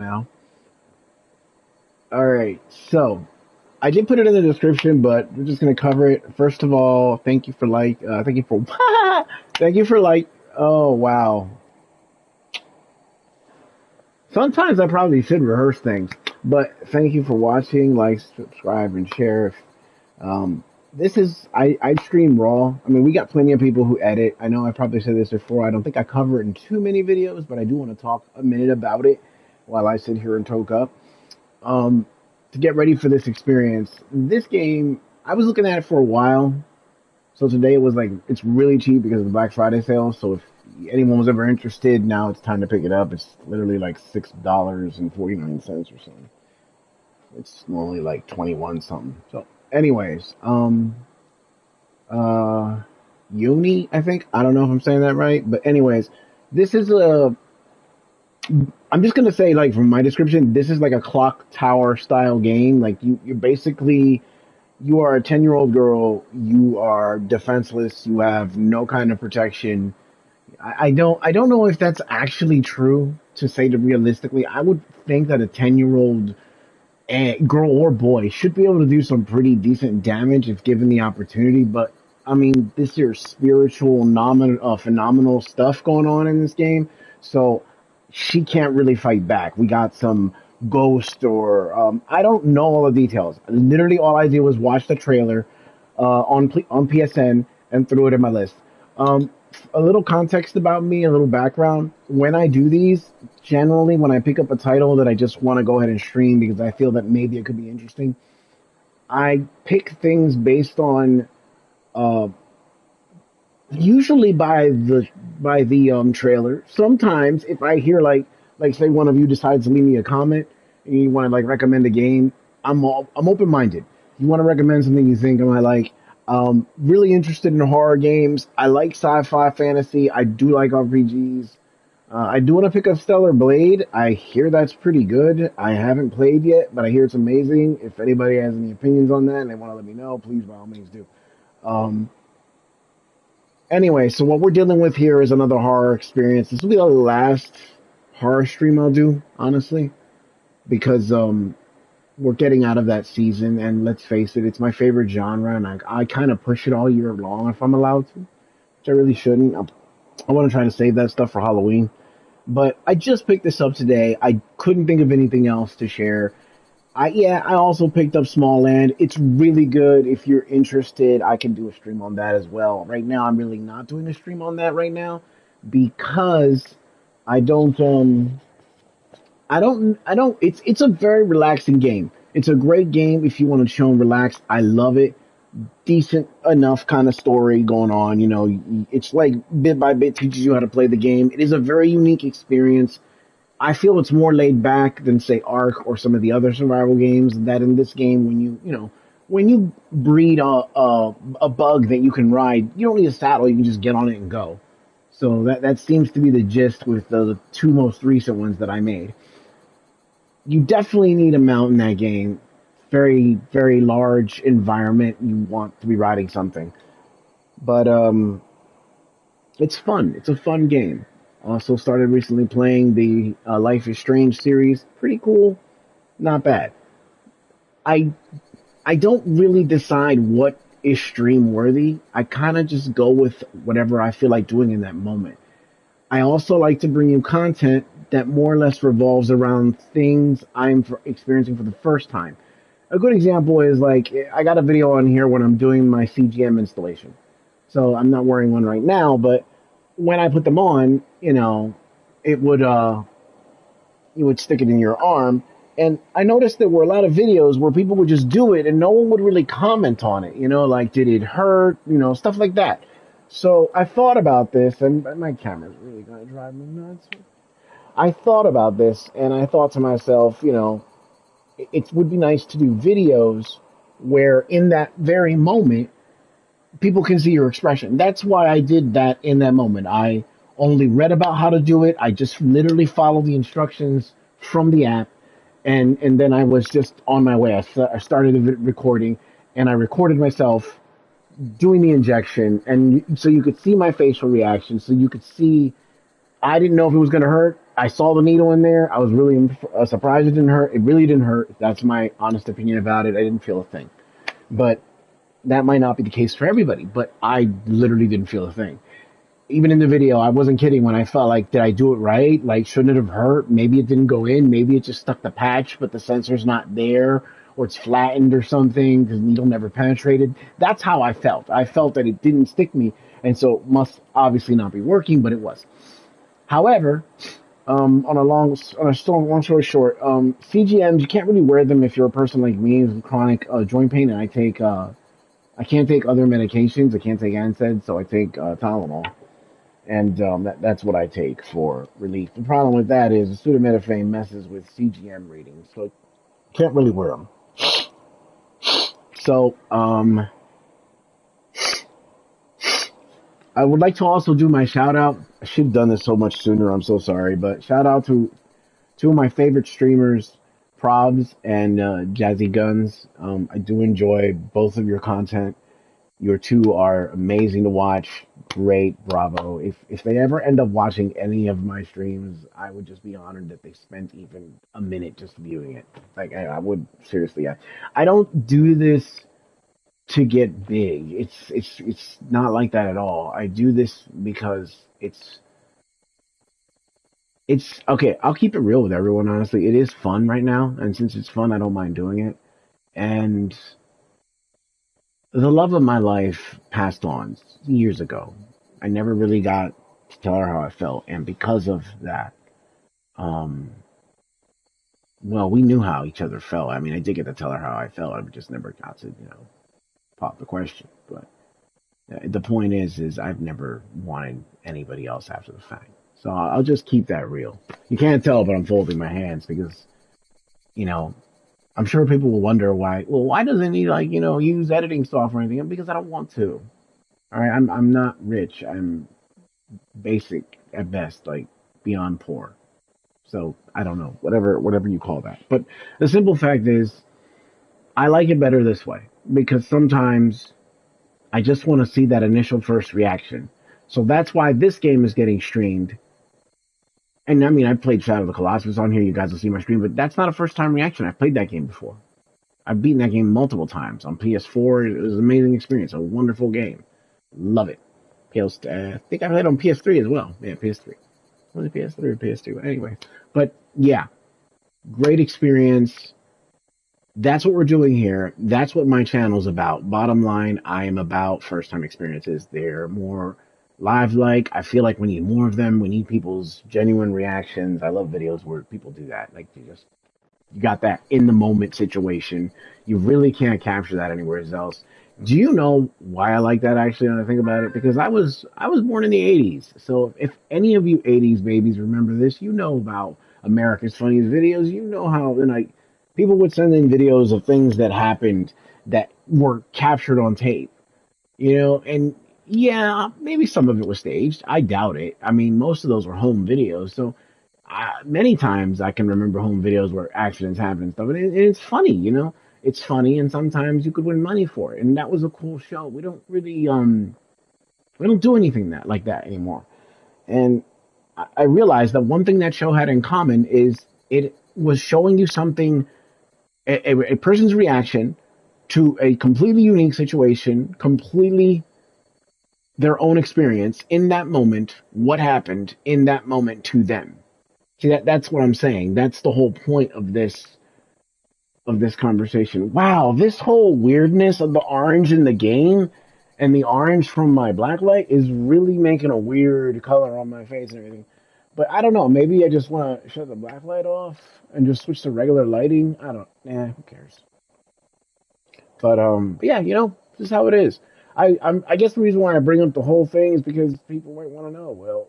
Now. All right, so I did put it in the description, but we're just gonna cover it. First of all, thank you for, thank you for like. Oh wow. Sometimes I probably should rehearse things, but thank you for watching. Like, subscribe, and share. This is I stream raw. I mean, we got plenty of people who edit. I know I probably said this before. I don't think I cover it in too many videos, but I do want to talk a minute about it while I sit here and talk up. um, to get ready for this experience. This game, I was looking at it for a while. So today it was like, it's really cheap because of the Black Friday sale. So if anyone was ever interested, now it's time to pick it up. It's literally like $6.49 or something. It's normally like 21 something. So, anyways, uh, Yuoni, I think. I don't know if I'm saying that right, but anyways, this is a I'm just gonna say, like, from my description, this is like a clock tower style game. Like, you're basically, you are a 10-year-old girl. You are defenseless. You have no kind of protection. I don't know if that's actually true to say to realistically. I would think that a 10-year-old girl or boy should be able to do some pretty decent damage if given the opportunity. But I mean, this is spiritual, phenomenal stuff going on in this game. So she can't really fight back. We got some ghost or I don't know all the details. Literally, all I did was watch the trailer on PSN and threw it in my list. Um, a little context about me, a little background. When I do these, generally, when I pick up a title that I just want to go ahead and stream because I feel that maybe it could be interesting, I pick things based on uh, usually by the trailer. Sometimes if I hear like say one of you decides to leave me a comment and you want to like recommend a game, I'm open minded. You want to recommend something you think I might like. Really interested in horror games. I like sci-fi fantasy. I do like RPGs. I do want to pick up Stellar Blade. I hear that's pretty good. I haven't played yet, but I hear it's amazing. If anybody has any opinions on that and they want to let me know, please by all means do. Um, Anyway, so what we're dealing with here is another horror experience. This will be the last horror stream I'll do, honestly, because we're getting out of that season, and let's face it, it's my favorite genre, and I kind of push it all year long if I'm allowed to, which I really shouldn't. I want to try to save that stuff for Halloween. But I just picked this up today. I couldn't think of anything else to share. I also picked up Small Land. It's really good. If you're interested, I can do a stream on that as well. Right now, I'm really not doing a stream on that right now because I don't I don't it's a very relaxing game. It's a great game if you want to chill and relax. I love it. Decent enough kind of story going on. You know, it's like bit by bit teaches you how to play the game. It is a very unique experience. I feel it's more laid back than say Ark or some of the other survival games. That in this game, when when you breed a bug that you can ride, you don't need a saddle. You can just get on it and go. So that seems to be the gist with the two most recent ones that I made. You definitely need a mount in that game. Very large environment. You want to be riding something, but it's fun. It's a fun game. Also started recently playing the Life is Strange series. Pretty cool. Not bad. I I don't really decide what is stream worthy. I kind of just go with whatever I feel like doing in that moment. I also like to bring you content that more or less revolves around things experiencing for the first time. A good example is like I got a video on here when I'm doing my CGM installation. So I'm not wearing one right now, but when I put them on, it would you would stick it in your arm. And I noticed there were a lot of videos where people would just do it and no one would really comment on it, like did it hurt, stuff like that. So I thought about this, and my camera's really going to drive me nuts. I thought about this, and I thought to myself, it would be nice to do videos where in that very moment people can see your expression. That's why I did that in that moment. I only read about how to do it. I just literally followed the instructions from the app, and then I was just on my way. I started the recording, and I recorded myself doing the injection, and so you could see my facial reaction. So you could see I didn't know if it was going to hurt. I saw the needle in there. I was really surprised it didn't hurt. It really didn't hurt. That's my honest opinion about it. I didn't feel a thing. But that might not be the case for everybody. But I literally didn't feel a thing. Even in the video, I wasn't kidding when I felt like, did I do it right? Like, shouldn't it have hurt? Maybe it didn't go in. Maybe it just stuck the patch, but the sensor's not there, or it's flattened or something because the needle never penetrated. That's how I felt. I felt that it didn't stick me, and so it must obviously not be working, but it was. However, long story short, CGMs, you can't really wear them if you're a person like me with chronic joint pain, and I can't take other medications. I can't take NSAIDs, so I take Tylenol. And that's what I take for relief. The problem with that is acetaminophen messes with CGM readings, so I can't really wear them. So I would like to also do my shout out. I should have done this so much sooner. I'm so sorry, but shout out to two of my favorite streamers, Probs and Jazzy Guns. I do enjoy both of your content. Your two are amazing to watch. Great, bravo. If they ever end up watching any of my streams, I would just be honored that they spent even a minute just viewing it. Like I would seriously. I don't do this to get big. It's not like that at all. I do this because it's okay. I'll keep it real with everyone. Honestly, it is fun right now, and since it's fun, I don't mind doing it. And the love of my life passed on years ago. I never really got to tell her how I felt, and because of that, um, well, we knew how each other felt. I mean, I did get to tell her how I felt. I just never got to, pop the question. But the point is I've never wanted anybody else after the fact. So I'll just keep that real. You can't tell, but I'm folding my hands because, you know, I'm sure people will wonder why. Well, why doesn't he use editing software or anything? Because I don't want to. All right, I'm not rich. I'm basic at best, like beyond poor. So I don't know, whatever you call that. But the simple fact is, I like it better this way because sometimes I just want to see that initial first reaction. So that's why this game is getting streamed. And I mean, I played Shadow of the Colossus on here. You guys will see my stream, but that's not a first time reaction. I've played that game before. I've beaten that game multiple times on PS4. It was an amazing experience, a wonderful game. Love it. I think I played on PS3 as well. Yeah, PS3. Was it PS3 or PS2? Anyway, but yeah, great experience. That's what we're doing here. That's what my channel's about. Bottom line, I am about first time experiences. They're more live like. I feel like we need more of them. We need people's genuine reactions. I love videos where people do that. Like you got that in the moment situation. You really can't capture that anywhere else. Do you know why I like that actually when I think about it? Because I was born in the 80s. So if any of you 80s babies remember this, you know about America's Funniest Videos. You know how like people would send in videos of things that happened that were captured on tape. And yeah, maybe some of it was staged. I doubt it. I mean, most of those were home videos. So many times I can remember home videos where accidents happen and stuff, and it's funny, It's funny, and sometimes you could win money for it, and that was a cool show. We don't really we don't do anything like that anymore. And I realized that one thing that show had in common is it was showing you something, a person's reaction to a completely unique situation, completely their own experience in that moment, what happened in that moment to them. See, that's what I'm saying. That's the whole point of this conversation. Wow, this whole weirdness of the orange in the game and the orange from my black light is really making a weird color on my face and everything. But I don't know. Maybe I just want to shut the black light off and just switch to regular lighting. Who cares? But yeah, this is how it is. I guess the reason why I bring up the whole thing is because people might want to know. Well,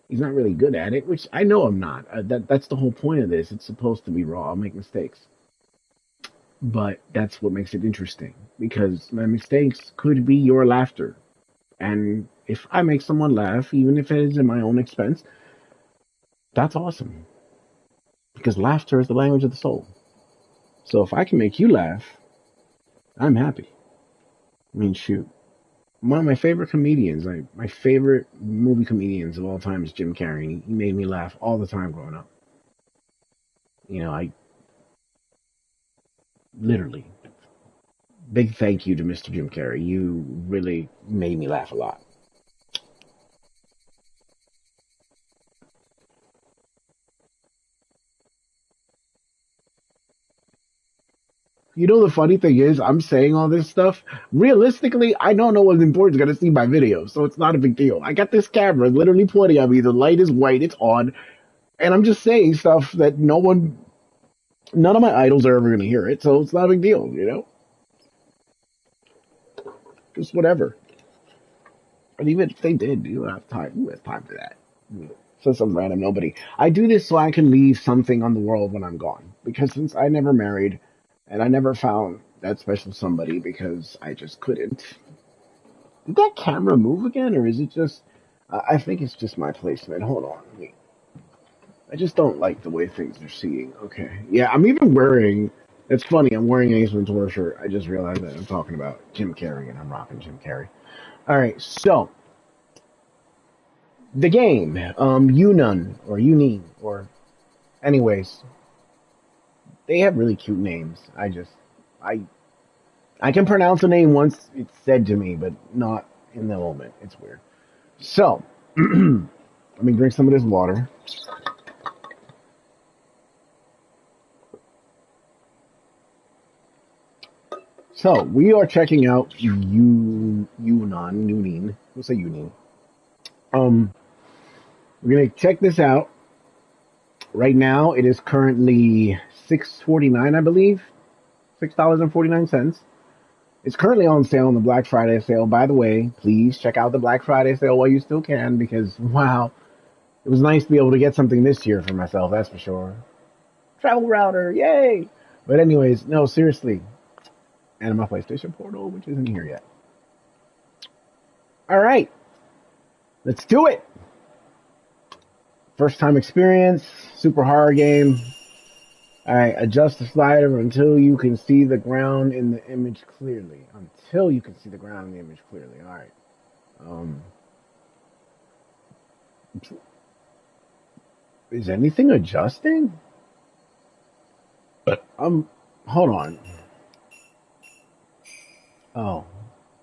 he's not really good at it, which I know I'm not. That's the whole point of this. It's supposed to be raw. I'll make mistakes. But that's what makes it interesting, because my mistakes could be your laughter. And if I make someone laugh, even if it is at my own expense, that's awesome. Because laughter is the language of the soul. So if I can make you laugh, I'm happy. I mean, shoot. One of my favorite comedians, like my favorite movie comedians of all time, is Jim Carrey. He made me laugh all the time growing up. I literally big thank you to Mr. Jim Carrey. You really made me laugh a lot. The funny thing is, I'm saying all this stuff. Realistically, I know no one important's gonna see my video, so it's not a big deal. I got this camera literally pointing at me. The light is white, it's on, and I'm just saying stuff that none of my idols are ever gonna hear it, so it's not a big deal. Just whatever. And even if they did, you don't have time. Who has time for that? So some random nobody. I do this so I can leave something on the world when I'm gone. Because since I never married, and I never found that special somebody because I just couldn't. Did that camera move again, or is it just? I think it's just my placement. Hold on. Wait. I just don't like the way things are seeing. Okay. Yeah, I'm even wearing. It's funny. I'm wearing an Ace Ventura shirt. I just realized that I'm talking about Jim Carrey, and I'm rocking Jim Carrey. All right. So the game, Unan or Unin or anyways, they have really cute names. I I can pronounce a name once it's said to me, but not in the moment. It's weird. So let me drink some of this water. So we are checking out Yunin. We'll say Yunin. Um, we're gonna check this out. Right now, it is currently 6.49, I believe, $6.49. It's currently on sale on the Black Friday sale. By the way, please check out the Black Friday sale while you still can because, wow, it was nice to be able to get something this year for myself, that's for sure. Travel router, yay! But anyways, no, seriously. And my PlayStation Portal, which isn't here yet. All right, let's do it. First time experience, super horror game. All right, adjust the slider until you can see the ground in the image clearly. Until you can see the ground in the image clearly. All right. Um, is anything adjusting? Hold on. Oh,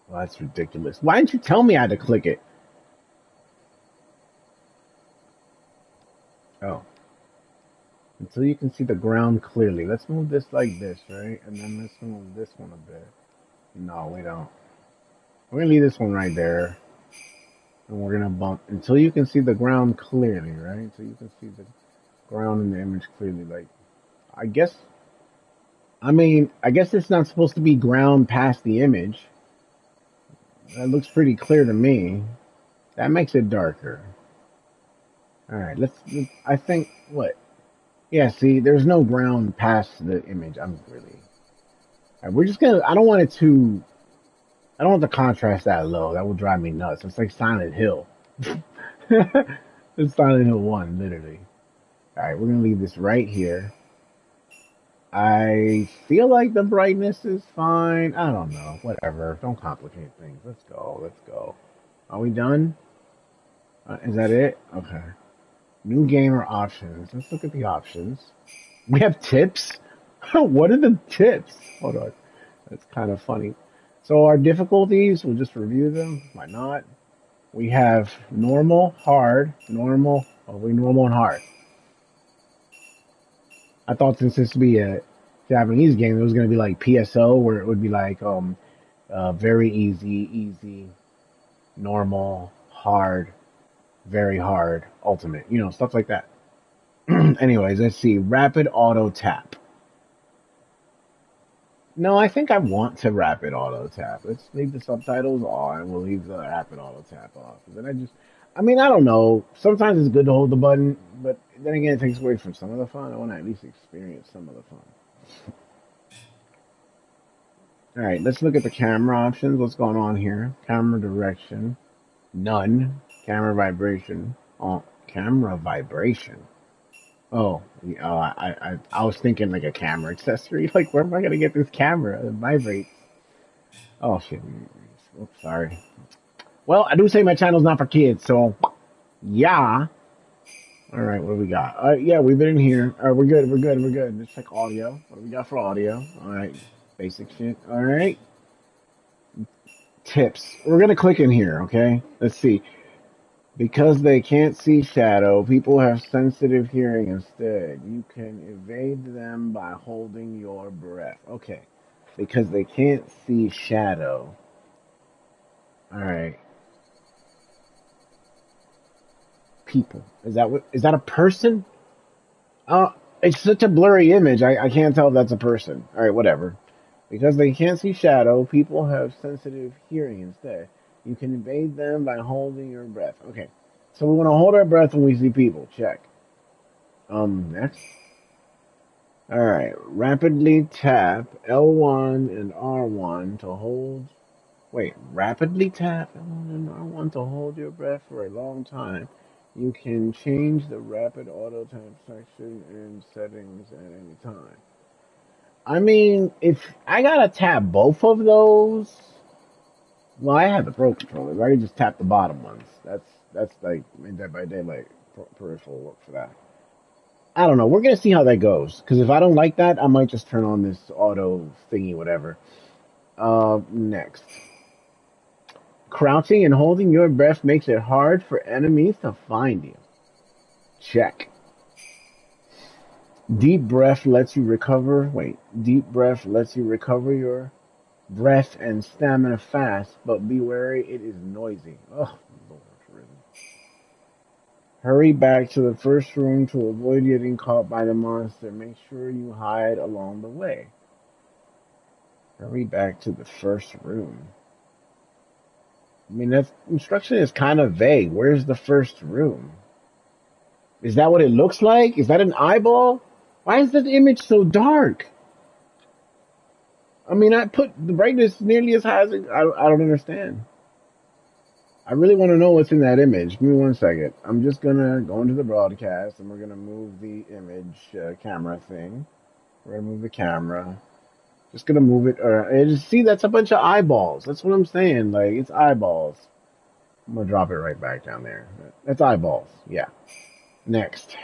well, that's ridiculous. Why didn't you tell me I had to click it? Oh, until you can see the ground clearly. Let's move this like this, right? And then let's move this one a bit. No, we don't. We're gonna leave this one right there. And we're gonna bump until you can see the ground clearly, right? Until you can see the ground in the image clearly. Like, I guess, I guess it's not supposed to be ground past the image. That looks pretty clear to me. That makes it darker. All right, I think what? Yeah, see, there's no ground past the image. I'm really. All right, we're just gonna. I don't want it to. I don't want the contrast that low. That will drive me nuts. It's like Silent Hill. It's Silent Hill 1, literally. All right, we're gonna leave this right here. I feel like the brightness is fine. I don't know. Whatever. Don't complicate things. Let's go. Let's go. Are we done? Is that it? Okay. New gamer options. Let's look at the options. We have tips. What are the tips? Hold on. That's kind of funny. So our difficulties, we'll just review them. Why not? We have normal, hard, normal. Oh, we normal and hard. I thought since this would be a Japanese game, it was going to be like PSO, where it would be like very easy, easy, normal, hard, very hard, ultimate. Stuff like that. Anyways, let's see. Rapid auto tap. No, I think I want to rapid auto tap. Let's leave the subtitles on. We'll leave the rapid auto tap off. Then I don't know. Sometimes it's good to hold the button, but then again, it takes away from some of the fun. I want to at least experience some of the fun. All right, let's look at the camera options. What's going on here? Camera direction, none. Camera vibration. Oh, camera vibration. Oh, I was thinking like a camera accessory. Like, where am I gonna get this camera? It vibrates. Oh shit. Oops, sorry. Well, I do say my channel's not for kids, so yeah. All right, what do we got? Yeah, we've been in here. All right, we're good. We're good. We're good. Let's check audio. What do we got for audio? All right, basic shit. All right, tips. We're gonna click in here. Okay, let's see. Because they can't see shadow, people have sensitive hearing instead. You can evade them by holding your breath. Okay, because they can't see shadow. All right, people. Is that what? Is that a person? Uh, it's such a blurry image. I can't tell if that's a person. All right, whatever. Because they can't see shadow, people have sensitive hearing instead. You can evade them by holding your breath. Okay, so we want to hold our breath when we see people. Check. Next. All right. Rapidly tap L1 and R1 to hold. Wait, rapidly tap L1 and R1 to hold your breath for a long time. You can change the rapid auto tap section in settings at any time. I mean, if I gotta tap both of those, well, I have the Pro controller. I can just tap the bottom ones. That's like Dead by Daylight peripheral work for that. I don't know. We're gonna see how that goes. Because if I don't like that, I might just turn on this auto thingy, whatever. Next. Crouching and holding your breath makes it hard for enemies to find you. Check. Deep breath lets you recover. Wait. Deep breath lets you recover your breath and stamina fast, but be wary, it is noisy. Oh, Lord, really. Hurry back to the first room to avoid getting caught by the monster. Make sure you hide along the way. Hurry back to the first room. I mean, that instruction is kind of vague. Where's the first room? Is that what it looks like? Is that an eyeball? Why is that image so dark? I mean, I put the brightness nearly as high as I don't understand. I really want to know what's in that image. Give me 1 second. I'm just gonna go into the broadcast and we're gonna move the image camera thing. We're gonna move the camera. Just gonna move it. Just see, that's a bunch of eyeballs. That's what I'm saying. Like, it's eyeballs. I'm gonna drop it right back down there. That's eyeballs. Yeah. Next.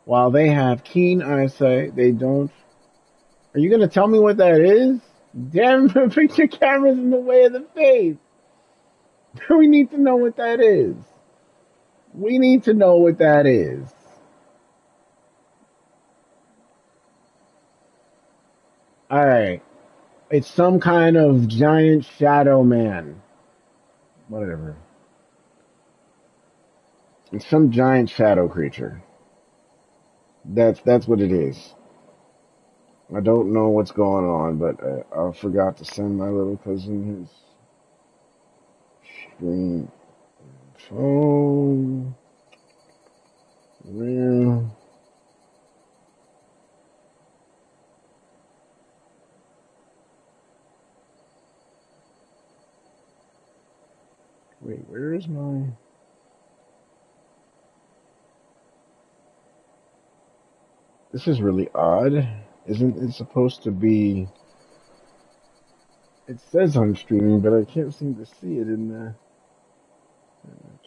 While they have keen eyesight, they don't. Are you gonna tell me what that is? Damn, picture cameras in the way of the face. We need to know what that is. We need to know what that is. Alright. It's some kind of giant shadow man. Whatever. It's some giant shadow creature. That's what it is. I don't know what's going on, but I forgot to send my little cousin his stream. Phone. Yeah. Wait, where is my? This is really odd. Isn't it supposed to be? It says I'm streaming, but I can't seem to see it in the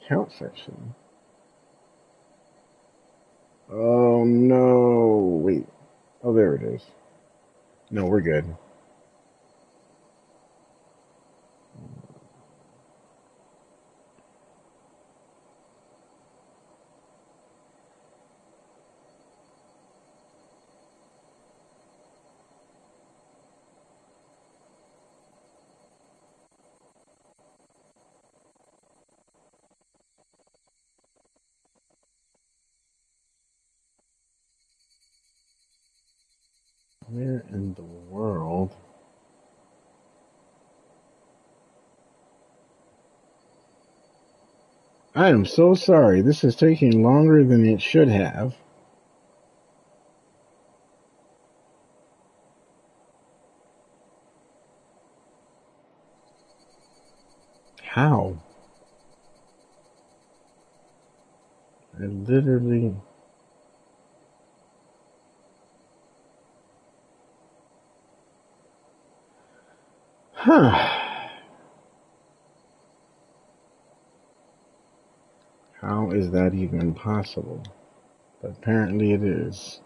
account section. Oh no! Wait. Oh, there it is. No, we're good. Where in the world? I am so sorry. This is taking longer than it should have. How? I literally. Huh. How is that even possible? But apparently it is.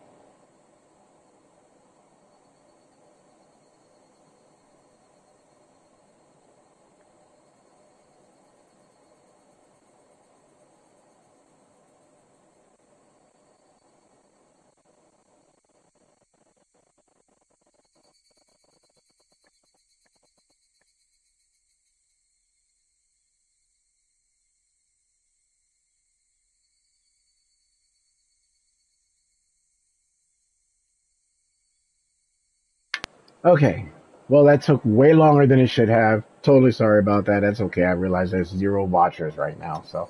Okay. Well, that took way longer than it should have. Totally sorry about that. That's okay. I realize there's 0 watchers right now, so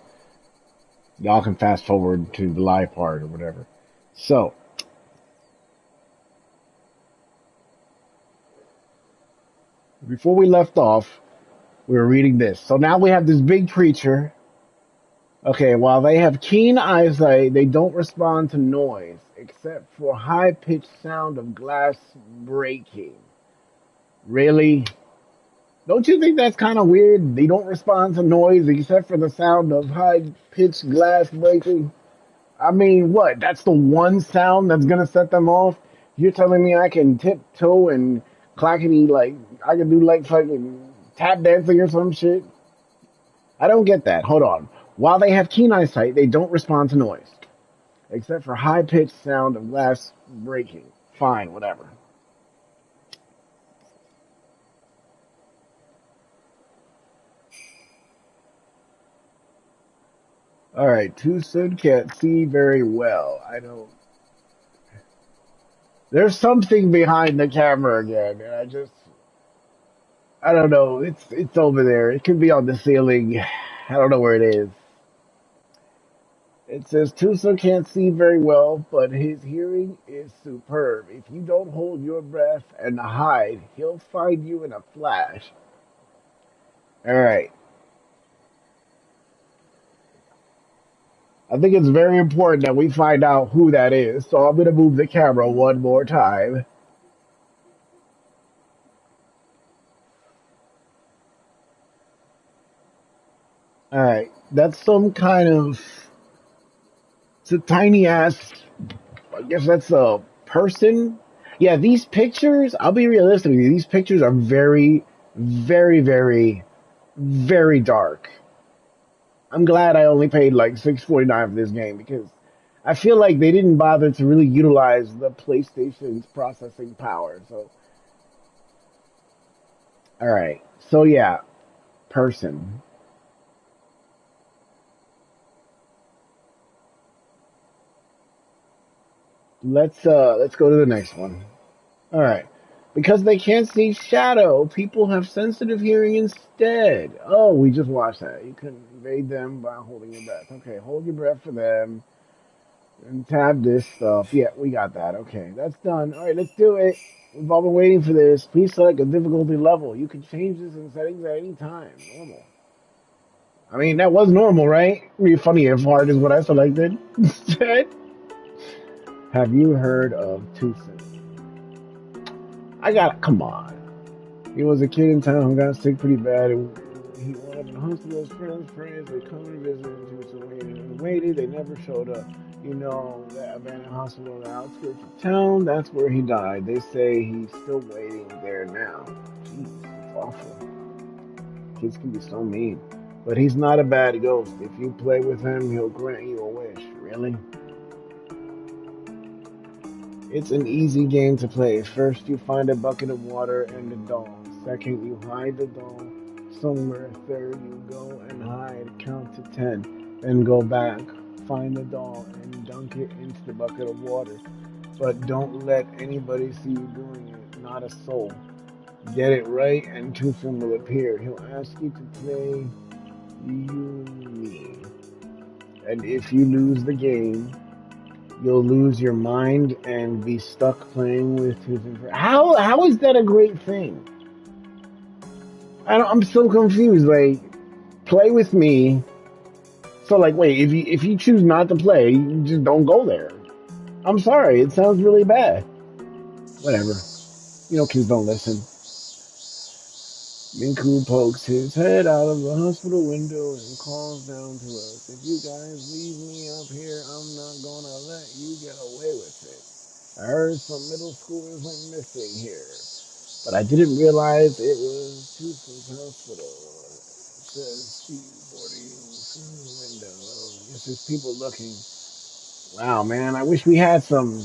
y'all can fast forward to the live part or whatever. So, before we left off, we were reading this. So now we have this big creature. Okay, while they have keen eyesight, they don't respond to noise, except for high-pitched sound of glass breaking. Really? Don't you think that's kind of weird? They don't respond to noise except for the sound of high-pitched glass breaking. I mean, what? That's the one sound that's gonna set them off? You're telling me I can tiptoe and clackety, like, I can do like fucking tap dancing or some shit? I don't get that. Hold on. While they have keen eyesight, they don't respond to noise, except for high-pitched sound of glass breaking. Fine, whatever. Alright, Tucson can't see very well. I don't. There's something behind the camera again, and I don't know. It's over there. It could be on the ceiling. I don't know where it is. It says Tucson can't see very well, but his hearing is superb. If you don't hold your breath and hide, he'll find you in a flash. Alright. I think it's very important that we find out who that is, so I'm gonna move the camera one more time. Alright. That's some kind of. It's a tiny ass. I guess that's a person. Yeah, these pictures, I'll be realistic with you, these pictures are very, very, very, very dark. I'm glad I only paid like $6.49 for this game because I feel like they didn't bother to really utilize the PlayStation's processing power. So, alright. So yeah, person. Let's go to the next one. All right. Because they can't see shadow, people have sensitive hearing instead. Oh, we just watched that. You can evade them by holding your breath. Okay, hold your breath for them and tab this stuff. Yeah, we got that. Okay, that's done. All right, let's do it. We've all been waiting for this. Please select a difficulty level. You can change this in settings at any time. Normal. I mean, that was normal, right? It'd be funny if hard is what I selected instead. Have you heard of Tucson? Come on. He was a kid in town who got sick pretty bad. And he went up in the hospital. His friends, they come and visit him. He was waiting and waited. They never showed up. You know, that abandoned hospital on the outskirts of town, that's where he died. They say he's still waiting there now. Jeez, it's awful. Kids can be so mean. But he's not a bad ghost. If you play with him, he'll grant you a wish. Really? It's an easy game to play. First, you find a bucket of water and a doll. Second, you hide the doll somewhere. Third, you go and hide, count to 10, then go back, find the doll, and dunk it into the bucket of water. But don't let anybody see you doing it, not a soul. Get it right, and Tufin will appear. He'll ask you to play Yuoni. And if you lose the game, you'll lose your mind and be stuck playing with his. How is that a great thing? I'm so confused. Like, play with me. So, like, wait, if you choose not to play, you just don't go there. I'm sorry, it sounds really bad. Whatever. You know, kids don't listen. Minku pokes his head out of the hospital window and calls down to us. If you guys leave me up here, I'm not gonna let you get away with it. I heard some middle schoolers went missing here, but I didn't realize it was Tooth's hospital. It says boarding through the window. I guess there's people looking. Wow, man, I wish we had some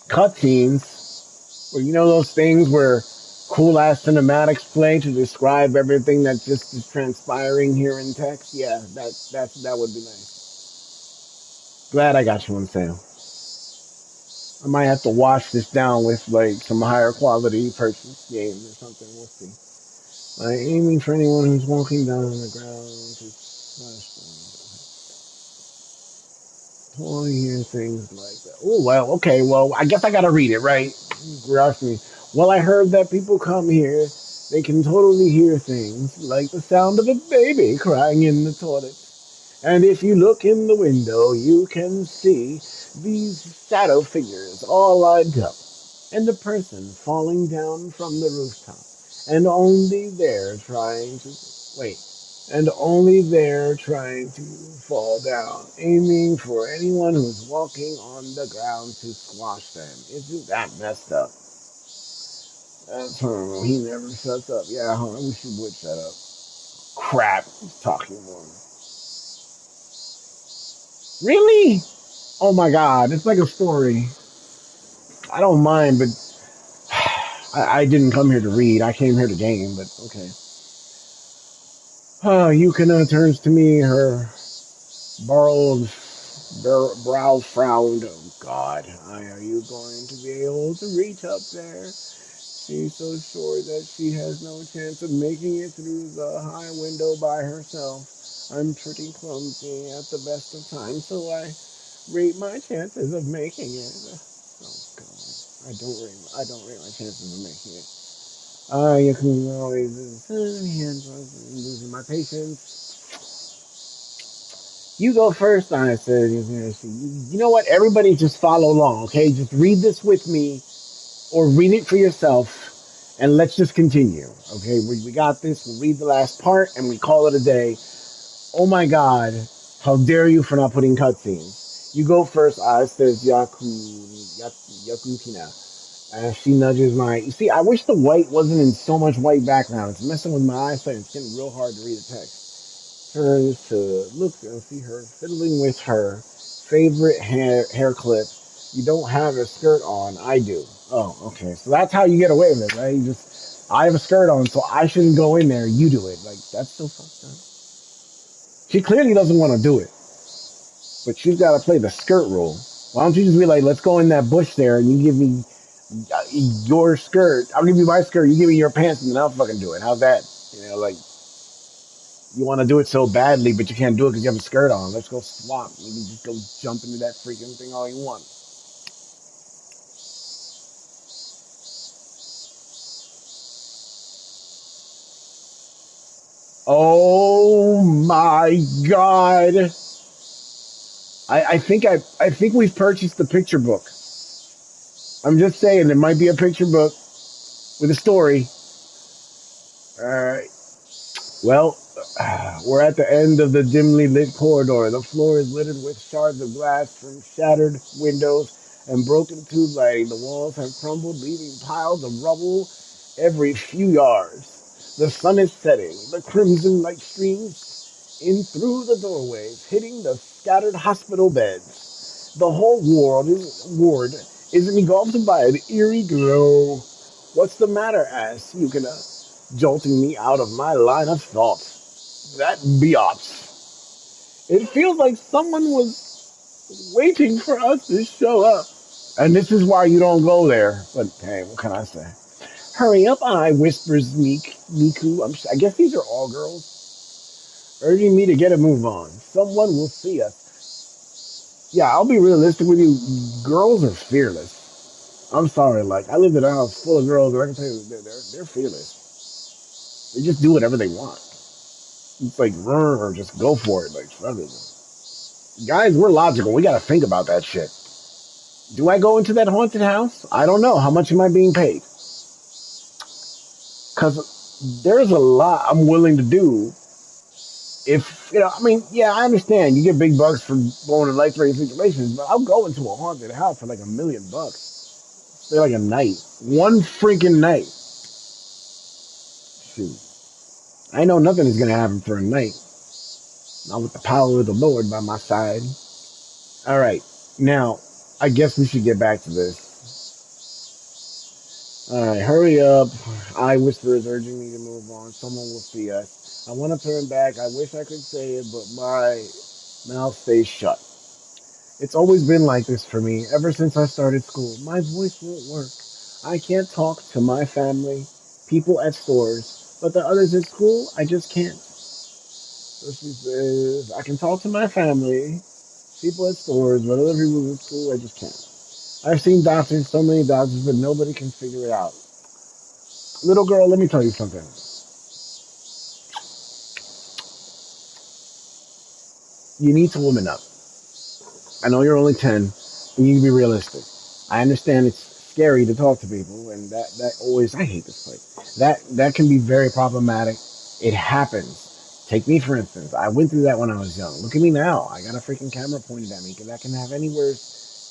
cutscenes, or you know those things where cool ass cinematics play to describe everything that just is transpiring here in text. Yeah, that would be nice. Glad I got you on sale. I might have to wash this down with like some higher quality purchase game or something. We'll see. Like aiming for anyone who's walking down on the ground to smash them. Oh, hear things like that. Oh well, okay. Well, I guess I gotta read it, right? Rush me. Well, I heard that people come here. They can totally hear things like the sound of a baby crying in the toilet. And if you look in the window, you can see these shadow figures all lined up, and the person falling down from the rooftop, and only there trying to wait, and only there trying to fall down, aiming for anyone who's walking on the ground to squash them. Isn't that messed up? That's horrible. He never shuts up. Yeah, I wish he would shut up. Crap, he's talking more. Really? Oh my god, it's like a story. I don't mind, but I didn't come here to read. I came here to game, but okay. Yukina turns to me, her borrowed brow frowned. Oh god, are you going to be able to reach up there? She's so sure that she has no chance of making it through the high window by herself. I'm pretty clumsy at the best of times, so I rate my chances of making it. Oh god, I don't rate my chances of making it. You can always losing my patience. You go first, I said. You know what? Everybody just follow along, okay? Just read this with me or read it for yourself and let's just continue, okay? We got this. We'll read the last part and we call it a day. Oh my god, how dare you for not putting cutscenes? You go first, I says Yakukina. She nudges my. You see, I wish the white wasn't in so much white background. It's messing with my eyesight. It's getting real hard to read the text. Turns to look and see her fiddling with her favorite hair clip. You don't have a skirt on. I do. Oh, okay. So that's how you get away with it, right? You just, I have a skirt on, so I shouldn't go in there. You do it. Like that's so fucked up. She clearly doesn't want to do it, but she's got to play the skirt rule. Why don't you just be like, let's go in that bush there, and you give me your skirt. I'll give you my skirt. You give me your pants, and then I'll fucking do it. How's that? You know, like you want to do it so badly, but you can't do it because you have a skirt on. Let's go swap. You can just go jump into that freaking thing all you want. Oh my god! I think we've purchased the picture book. I'm just saying there might be a picture book with a story. All right. Well, we're at the end of the dimly lit corridor. The floor is littered with shards of glass from shattered windows and broken tube lighting. The walls have crumbled, leaving piles of rubble every few yards. The sun is setting. The crimson light streams in through the doorways, hitting the scattered hospital beds. The whole ward is engulfed by an eerie glow. What's the matter? Asked Yukina, jolting me out of my line of thought. That biatch. It feels like someone was waiting for us to show up. And this is why you don't go there. But hey, what can I say? Hurry up, whispers Miku. I guess these are all girls, urging me to get a move on. Someone will see us. Yeah, I'll be realistic with you. Girls are fearless. I'm sorry, like, I lived in a house full of girls, and I can tell you, they're fearless. They just do whatever they want. It's like, or just go for it. Like, fuck it. Guys, we're logical. We gotta think about that shit. Do I go into that haunted house? I don't know. How much am I being paid? Cause there's a lot I'm willing to do if I mean, yeah, I understand you get big bucks for blowing in life threatening situations, but I'll go into a haunted house for like $1 million. Stay like a night, one freaking night. Shoot, I know nothing is gonna happen for a night. Not with the power of the Lord by my side. All right, now I guess we should get back to this. All right, hurry up. I whisper is urging me to move on. Someone will see us. I want to turn back. I wish I could say it, but my mouth stays shut. It's always been like this for me ever since I started school. My voice won't work. I can't talk to my family, people at stores, but the others at school, I just can't. So she says, I can talk to my family, people at stores, but other people at school, I just can't. I've seen doctors, so many doctors, but nobody can figure it out. Little girl, let me tell you something. You need to woman up. I know you're only 10. You need to be realistic. I understand it's scary to talk to people, and that always I hate this place. That can be very problematic. It happens. Take me for instance. I went through that when I was young. Look at me now. I got a freaking camera pointed at me that can have anywhere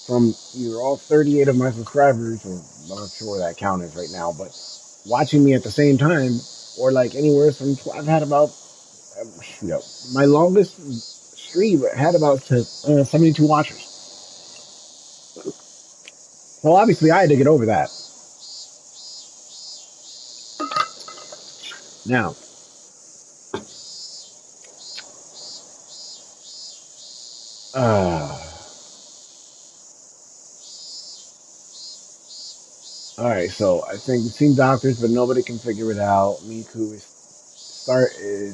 from either all 38 of my subscribers, or I'm not sure where that count is right now, but watching me at the same time, or like anywhere from I've had about shoot up. My longest stream had about 72 watchers. So obviously I had to get over that. Now, uh, all right. So I think we've seen doctors, but nobody can figure it out. Miku is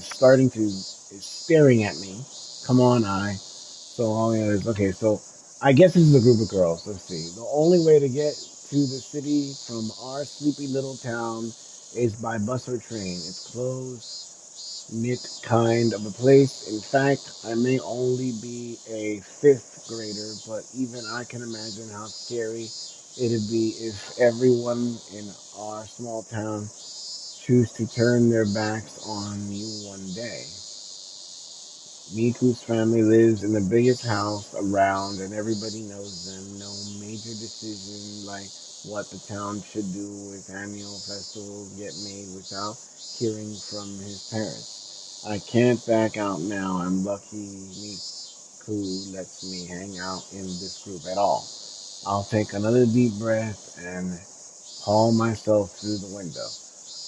starting to is staring at me. Come on, I. So all the others. Okay, so I guess this is a group of girls. Let's see. The only way to get to the city from our sleepy little town is by bus or train. It's closed knit kind of a place. In fact, I may only be a fifth grader, but even I can imagine how scary it'd be if everyone in our small town choose to turn their backs on you one day. Miku's family lives in the biggest house around and everybody knows them. No major decision like what the town should do with annual festivals get made without hearing from his parents. I can't back out now. I'm lucky Miku lets me hang out in this group at all. I'll take another deep breath and haul myself through the window.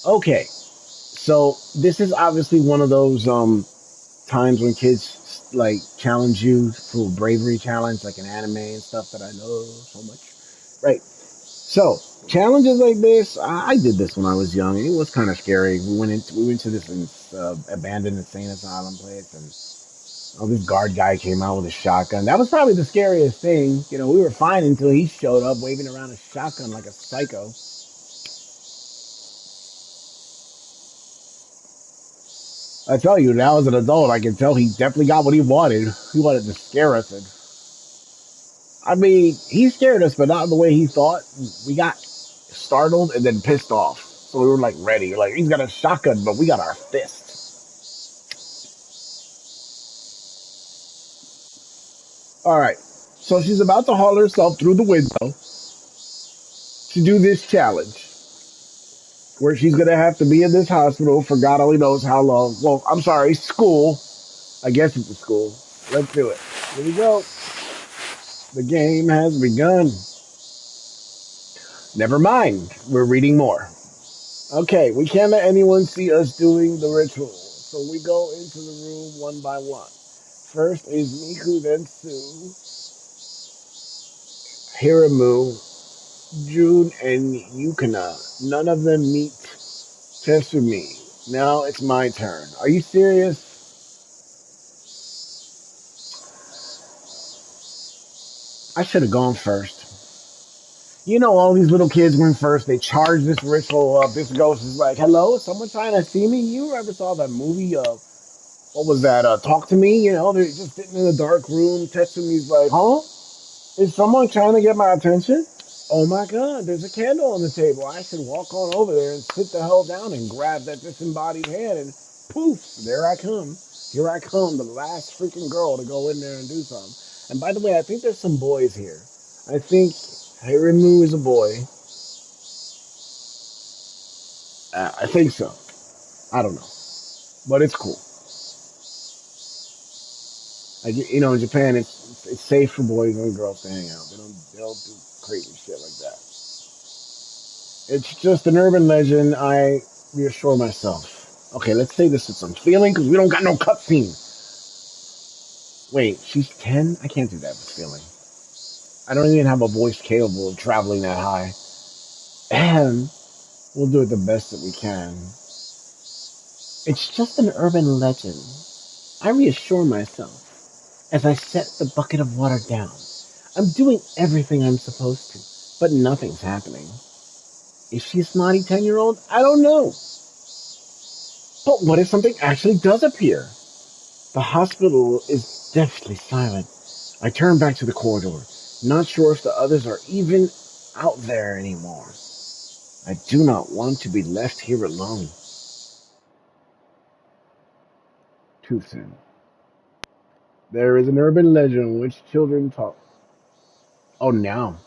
Okay, so this is obviously one of those times when kids like challenge you for a bravery challenge, like an anime and stuff that I love so much. Right. So challenges like this, I did this when I was young. It was kind of scary. We went to this abandoned insane asylum place, and this guard guy came out with a shotgun. That was probably the scariest thing. We were fine until he showed up waving around a shotgun like a psycho. I tell you, now as an adult, I can tell he definitely got what he wanted. He wanted to scare us, and I mean, he scared us, but not the way he thought. We got startled and then pissed off. So we were like ready. Like, he's got a shotgun, but we got our fists. All right. So she's about to haul herself through the window to do this challenge where she's going to have to be in this hospital for God only knows how long. Well, I'm sorry, school. I guess it's a school. Let's do it. Here we go. The game has begun. Never mind. We're reading more. Okay, we can't let anyone see us doing the ritual, so we go into the room one by one. First is Miku, then Sue, Hiramu, June, and Yukina. None of them meet Tetsumi. Now it's my turn. Are you serious? I should have gone first. All these little kids went first. They charge this ritual up. This ghost is like, hello, is someone trying to see me? You ever saw that movie, what was that? Talk to Me? They're just sitting in a dark room. Tetsumi's like, huh? Is someone trying to get my attention? Oh my god, there's a candle on the table. I should walk on over there and sit the hell down and grab that disembodied hand and poof, there I come. Here I come, the last freaking girl to go in there and do something. And by the way, I think there's some boys here. I think Hirimu is a boy. I think so. I don't know. But it's cool. Like, you know, in Japan, it's safe for boys and girls to hang out. They don't do crazy shit like that. It's just an urban legend. I reassure myself. Okay, let's say this with some feeling because we don't got no cutscene. Wait, she's 10? I can't do that with feeling. I don't even have a voice capable of traveling that high. And we'll do it the best that we can. It's just an urban legend. I reassure myself as I set the bucket of water down. I'm doing everything I'm supposed to, but nothing's happening. Is she a snotty 10-year-old? I don't know. But what if something actually does appear? The hospital is deathly silent. I turn back to the corridor, not sure if the others are even out there anymore. I do not want to be left here alone. Too soon. There is an urban legend which children talk. Oh, now.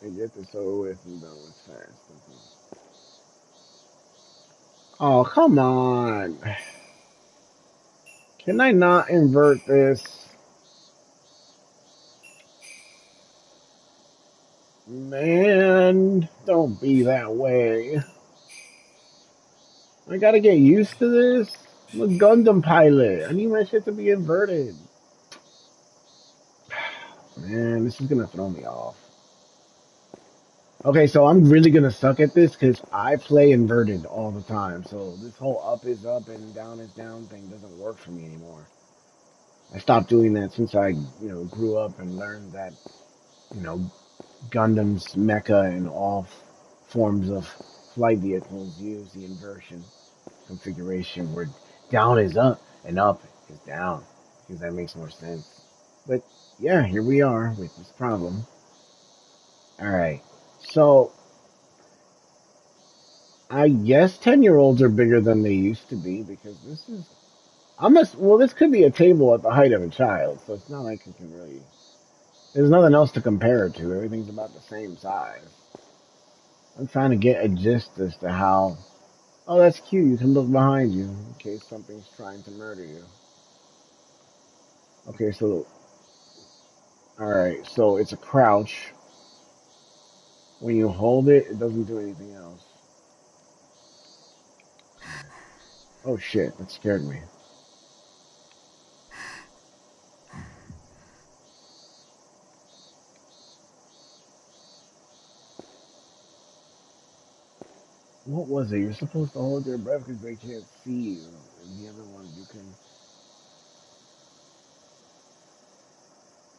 They get this over with and done with fast. Oh, come on. Can I not invert this? Man, don't be that way. I gotta get used to this. I'm a Gundam pilot. I need my shit to be inverted. Man, this is gonna throw me off. Okay, so I'm really gonna suck at this because I play inverted all the time. So this whole up is up and down is down thing doesn't work for me anymore. I stopped doing that since I, grew up and learned that, you know, Gundams, mecha, and all forms of flight vehicles use the inversion configuration where down is up and up is down. Because that makes more sense. But yeah, here we are with this problem. Alright. So I guess 10-year-olds are bigger than they used to be because this is this could be a table at the height of a child, so it's not like you can really there's nothing else to compare it to. Everything's about the same size. I'm trying to get a gist as to how oh that's cute, you can look behind you in case something's trying to murder you. Okay, so alright, so it's a crouch. When you hold it, it doesn't do anything else. Oh shit, that scared me. What was it? You're supposed to hold your breath because they can't see you. And the other one, you can.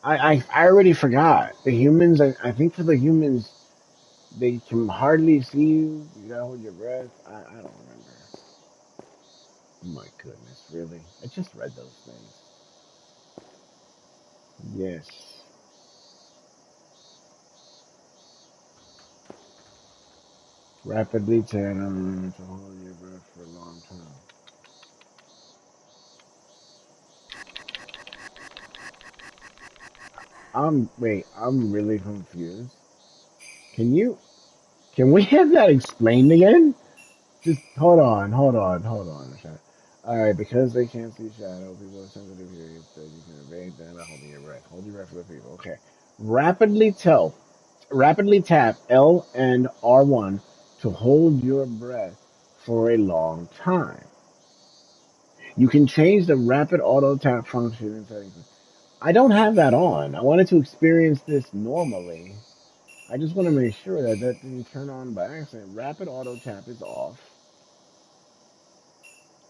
I already forgot. The humans, I think for the humans, they can hardly see you. You gotta hold your breath. I don't remember. Oh my goodness, really? I just read those things. Yes. Rapidly tell them to hold your breath for a long time. I'm really confused. Can you, can we have that explained again? Just hold on. Alright, because they can't see shadow, people are sensitive here. You can evade that by holding your breath. Hold your breath for the people. Okay. Rapidly tell, rapidly tap L and R1 to hold your breath for a long time. You can change the rapid auto tap function in settings. I don't have that on. I wanted to experience this normally. I just want to make sure that that didn't turn on by accident. Rapid auto tap is off.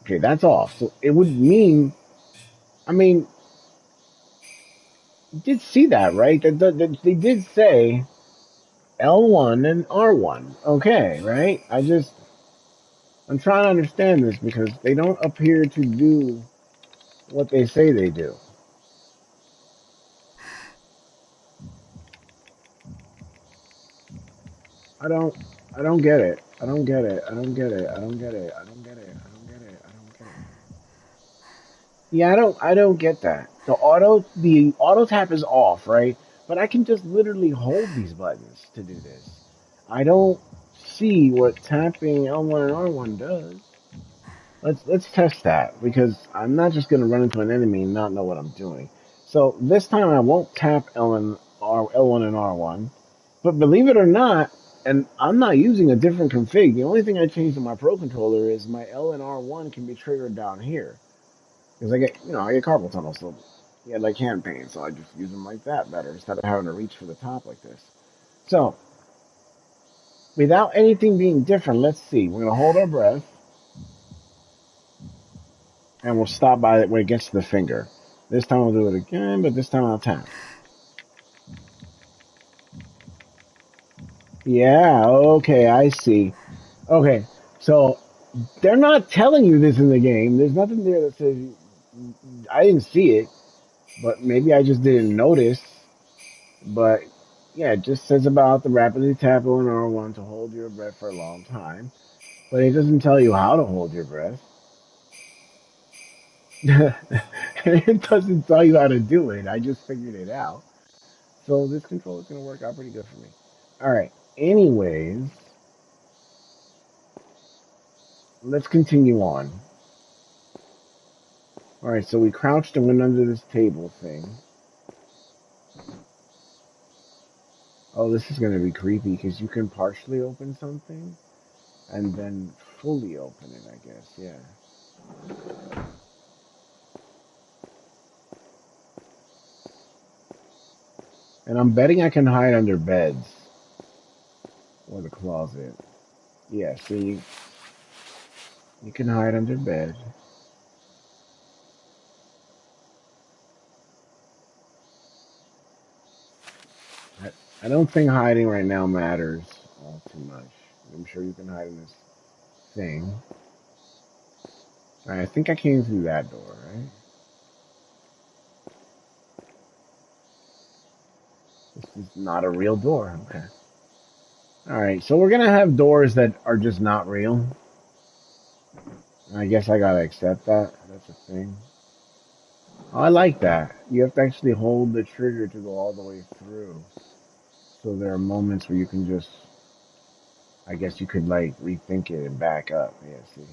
Okay, that's off. So it would mean, I mean, you did see that, right? They did say L1 and R1. Okay, right? I'm trying to understand this because they don't appear to do what they say they do. I don't. I don't get it. I don't get it. I don't get it. I don't get it. I don't get it. I don't get it. I don't get it. Yeah, I don't get that. The auto tap is off, right? But I can just literally hold these buttons to do this. I don't see what tapping L1 and R1 does. Let's test that because I'm not just gonna run into an enemy and not know what I'm doing. So this time I won't tap L1 and R1. But believe it or not, and I'm not using a different config. The only thing I changed in my Pro controller is my L and R1 can be triggered down here. Because I get carpal tunnel, so yeah, like hand pain, so I just use them like that better instead of having to reach for the top like this. So, without anything being different, let's see. We're gonna hold our breath, and we'll stop by it when it gets to the finger. This time we'll do it again, but this time I'll tap. Yeah, okay, I see. Okay, so they're not telling you this in the game. There's nothing there that says I didn't see it, but maybe I just didn't notice. But yeah, it just says about the rapidly tap on R1 to hold your breath for a long time. But it doesn't tell you how to hold your breath. It doesn't tell you how to do it. I just figured it out. So this control is going to work out pretty good for me. All right. Anyways, let's continue on. All right. So we crouched and went under this table thing. Oh, this is going to be creepy because you can partially open something and then fully open it, I guess. Yeah. And I'm betting I can hide under beds or the closet. Yeah, see, you can hide under bed. I, I don't think hiding right now matters all too much. I'm sure you can hide in this thing. All right, I think I came through that door, right? This is not a real door. Okay. All right, so we're gonna have doors that are just not real. I guess I gotta accept that. That's a thing. Oh, I like that. You have to actually hold the trigger to go all the way through. So there are moments where you can just, I guess you could like rethink it and back up. Yeah, see.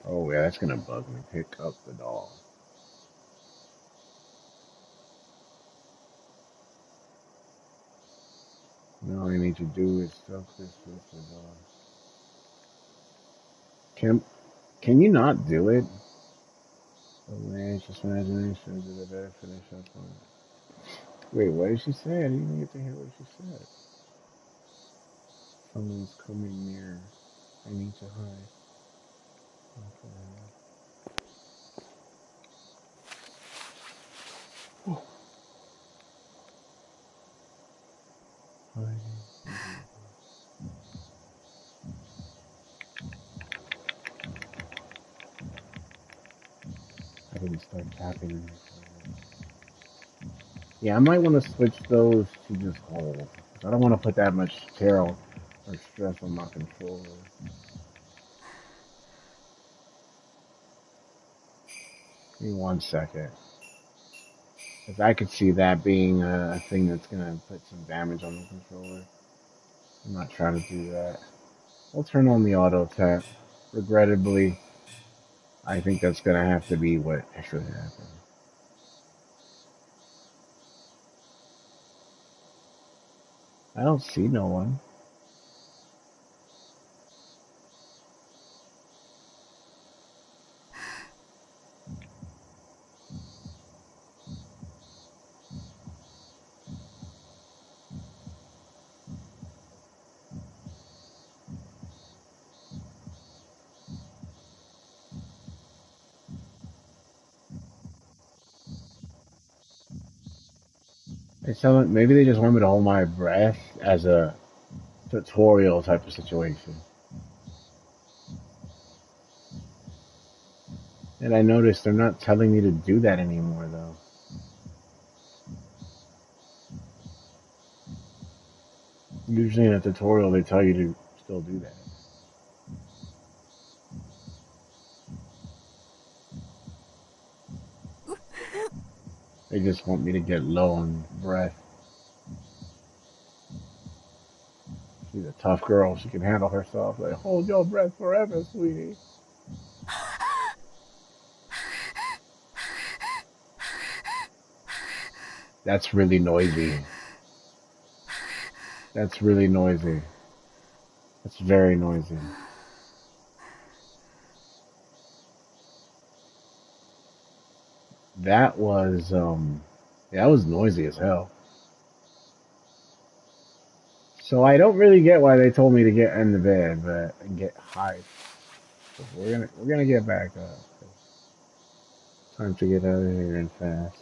Oh yeah, that's gonna bug me. Pick up the doll. Now all I need to do is stuff this with the doll. Can can you not do it? The way just imagination did a better finish up on it. Wait, what did she say? I didn't even get to hear what she said. Someone's coming near. I need to hide. Okay. Oh, hiding. I didn't start tapping. Yeah, I might want to switch those to just hold. I don't want to put that much terror or stress on my controller. Give me 1 second. Because I could see that being a thing that's going to put some damage on the controller. I'm not trying to do that. We'll turn on the auto tap. Regrettably, I think that's going to have to be what should happen. I don't see no one. Maybe they just want me to hold my breath as a tutorial type of situation. And I noticed they're not telling me to do that anymore, though. Usually in a tutorial, they tell you to still do that. They just want me to get low on breath. She's a tough girl. She can handle herself. Like, hold your breath forever, sweetie. That's really noisy. That's really noisy. That's very noisy. That was yeah, that was noisy as hell. So I don't really get why they told me to get in the bed, but and get high. We're gonna get back up. Time to get out of here and fast.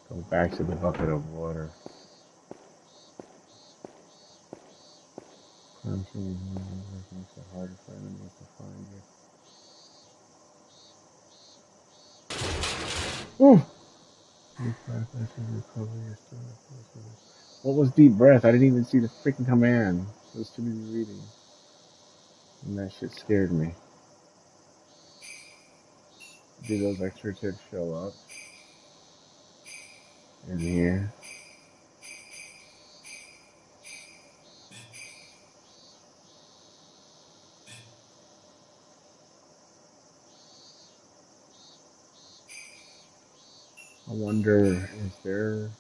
Go back to the bucket of water. Climb through makes it harder for enemies to find you. Ooh. What was deep breath? I didn't even see the freaking command. It was too busy reading. And that shit scared me. Do those extra tips show up in here? I wonder, there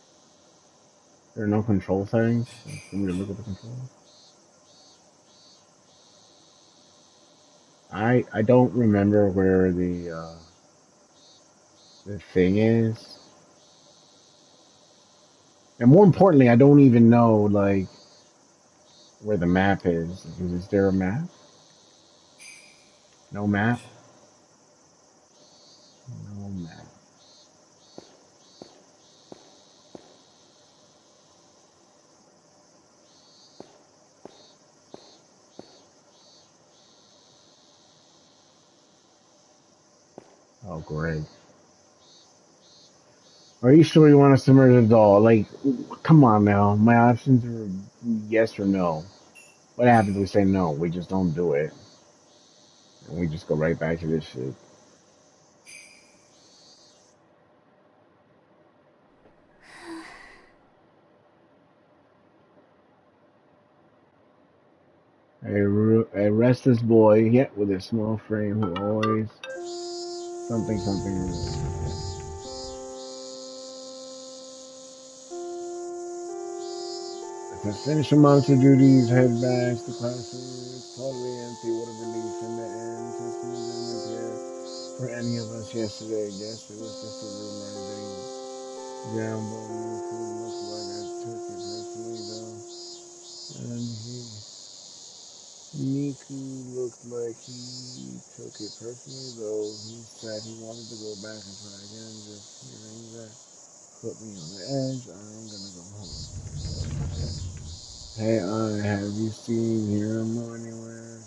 are no control settings for me to look at the controls? I don't remember where the thing is, and more importantly, I don't even know like where the map is. Is there a map? No map. No map. Oh, great. Are you sure you want to submerge a doll? Like, come on now. My options are yes or no. What happens if we say no? We just don't do it. And we just go right back to this shit. A restless boy, yet with a small frame, who always something something. If I finish your monster duties, head back to classroom. It's totally empty. What a relief in the end. Since we didn't appear for any of us yesterday. I guess it was just a rumor that he gambled and food looked like I took it personally though. And Miku looked like he took it personally though. He said he wanted to go back and try again. Just hearing that put me on the edge. I'm gonna go home. Hey, have you seen him anywhere?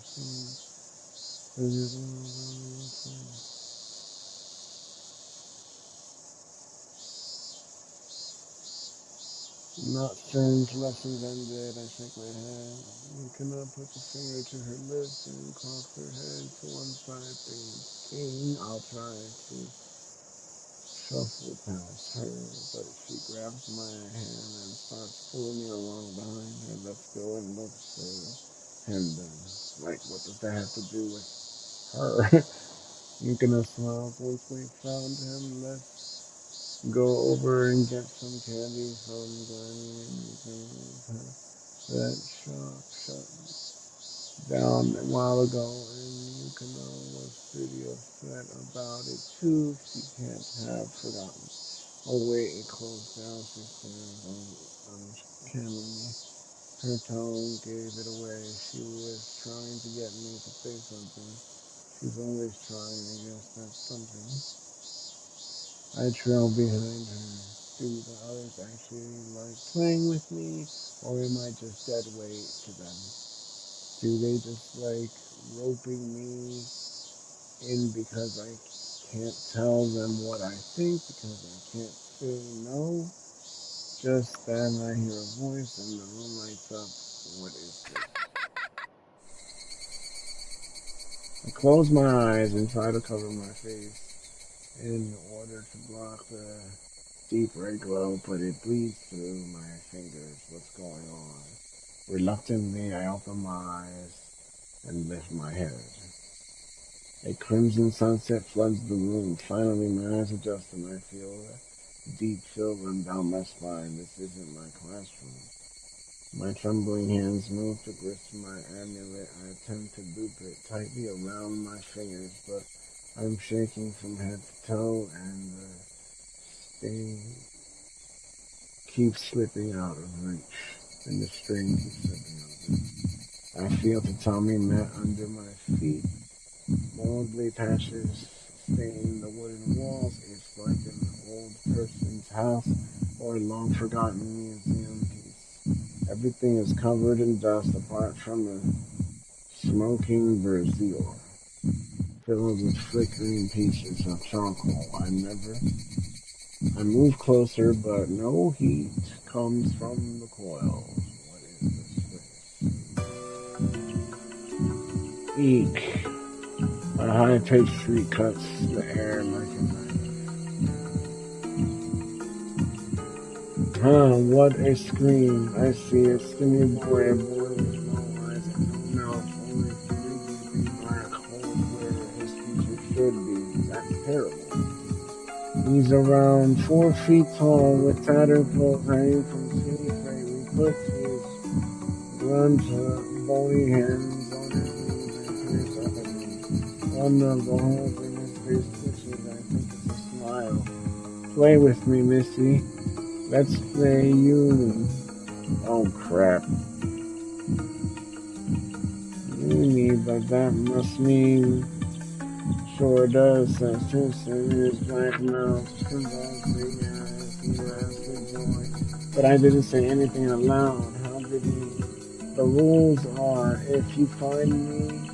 Not since lessons ended, I shake my head. You cannot put the finger to her lips and cock her head to one side, thinking I'll try to shuffle past her, but she grabs my hand and starts pulling me along behind her. Let's go and look for him then. Like, what does that have to do with her? Yuki smiles once we found him. Let's go over and get some candy from Granny and you can that shop shut down a while ago and Yukino was pretty upset about it too. She can't have forgotten. Oh wait, it closed down, she said uncannily. Her tone gave it away. She was trying to get me to say something. She's always trying, I guess that's something. I trail behind her. Do the others actually like playing with me, or am I just dead weight to them? Do they just like roping me in because I Can't tell them what I think because I can't say no. Just then I hear a voice and the room lights up. What is this? I close my eyes and try to cover my face in order to block the deep red glow, but it bleeds through my fingers. What's going on? Reluctantly, I open my eyes and lift my head. A crimson sunset floods the room. Finally, my eyes adjust and I feel a deep chill run down my spine. This isn't my classroom. My trembling hands move to grasp my amulet. I attempt to loop it tightly around my fingers, but I'm shaking from head to toe and the sting keeps slipping out of reach. And the string keeps slipping out of reach. I feel the tummy mat under my feet. Moldly patches stain the wooden walls. It's like an old person's house or a long forgotten museum piece. Everything is covered in dust apart from a smoking brazier filled with flickering pieces of charcoal. I move closer, but no heat comes from the coils. What is this? Eek. A high-pitched shriek cuts the air like a knife. What a scream. I see a skinny boy, a boy with no eyes and no mouth, only three gaping black holes where his features should be. That's terrible. He's around 4 feet tall with tattered clothes hanging from skinny frame. He puts his blunt, bony hands on his knees and peers up at me. One of the holes in his face twitches. I think it's a smile. Play with me, Missy. Let's play Yuoni. Oh crap. Yuoni, but that must mean sure does, says Tristan in his black mouth, convulsing as he laughed with joy. But I didn't say anything aloud. How did he? The rules are, if you find me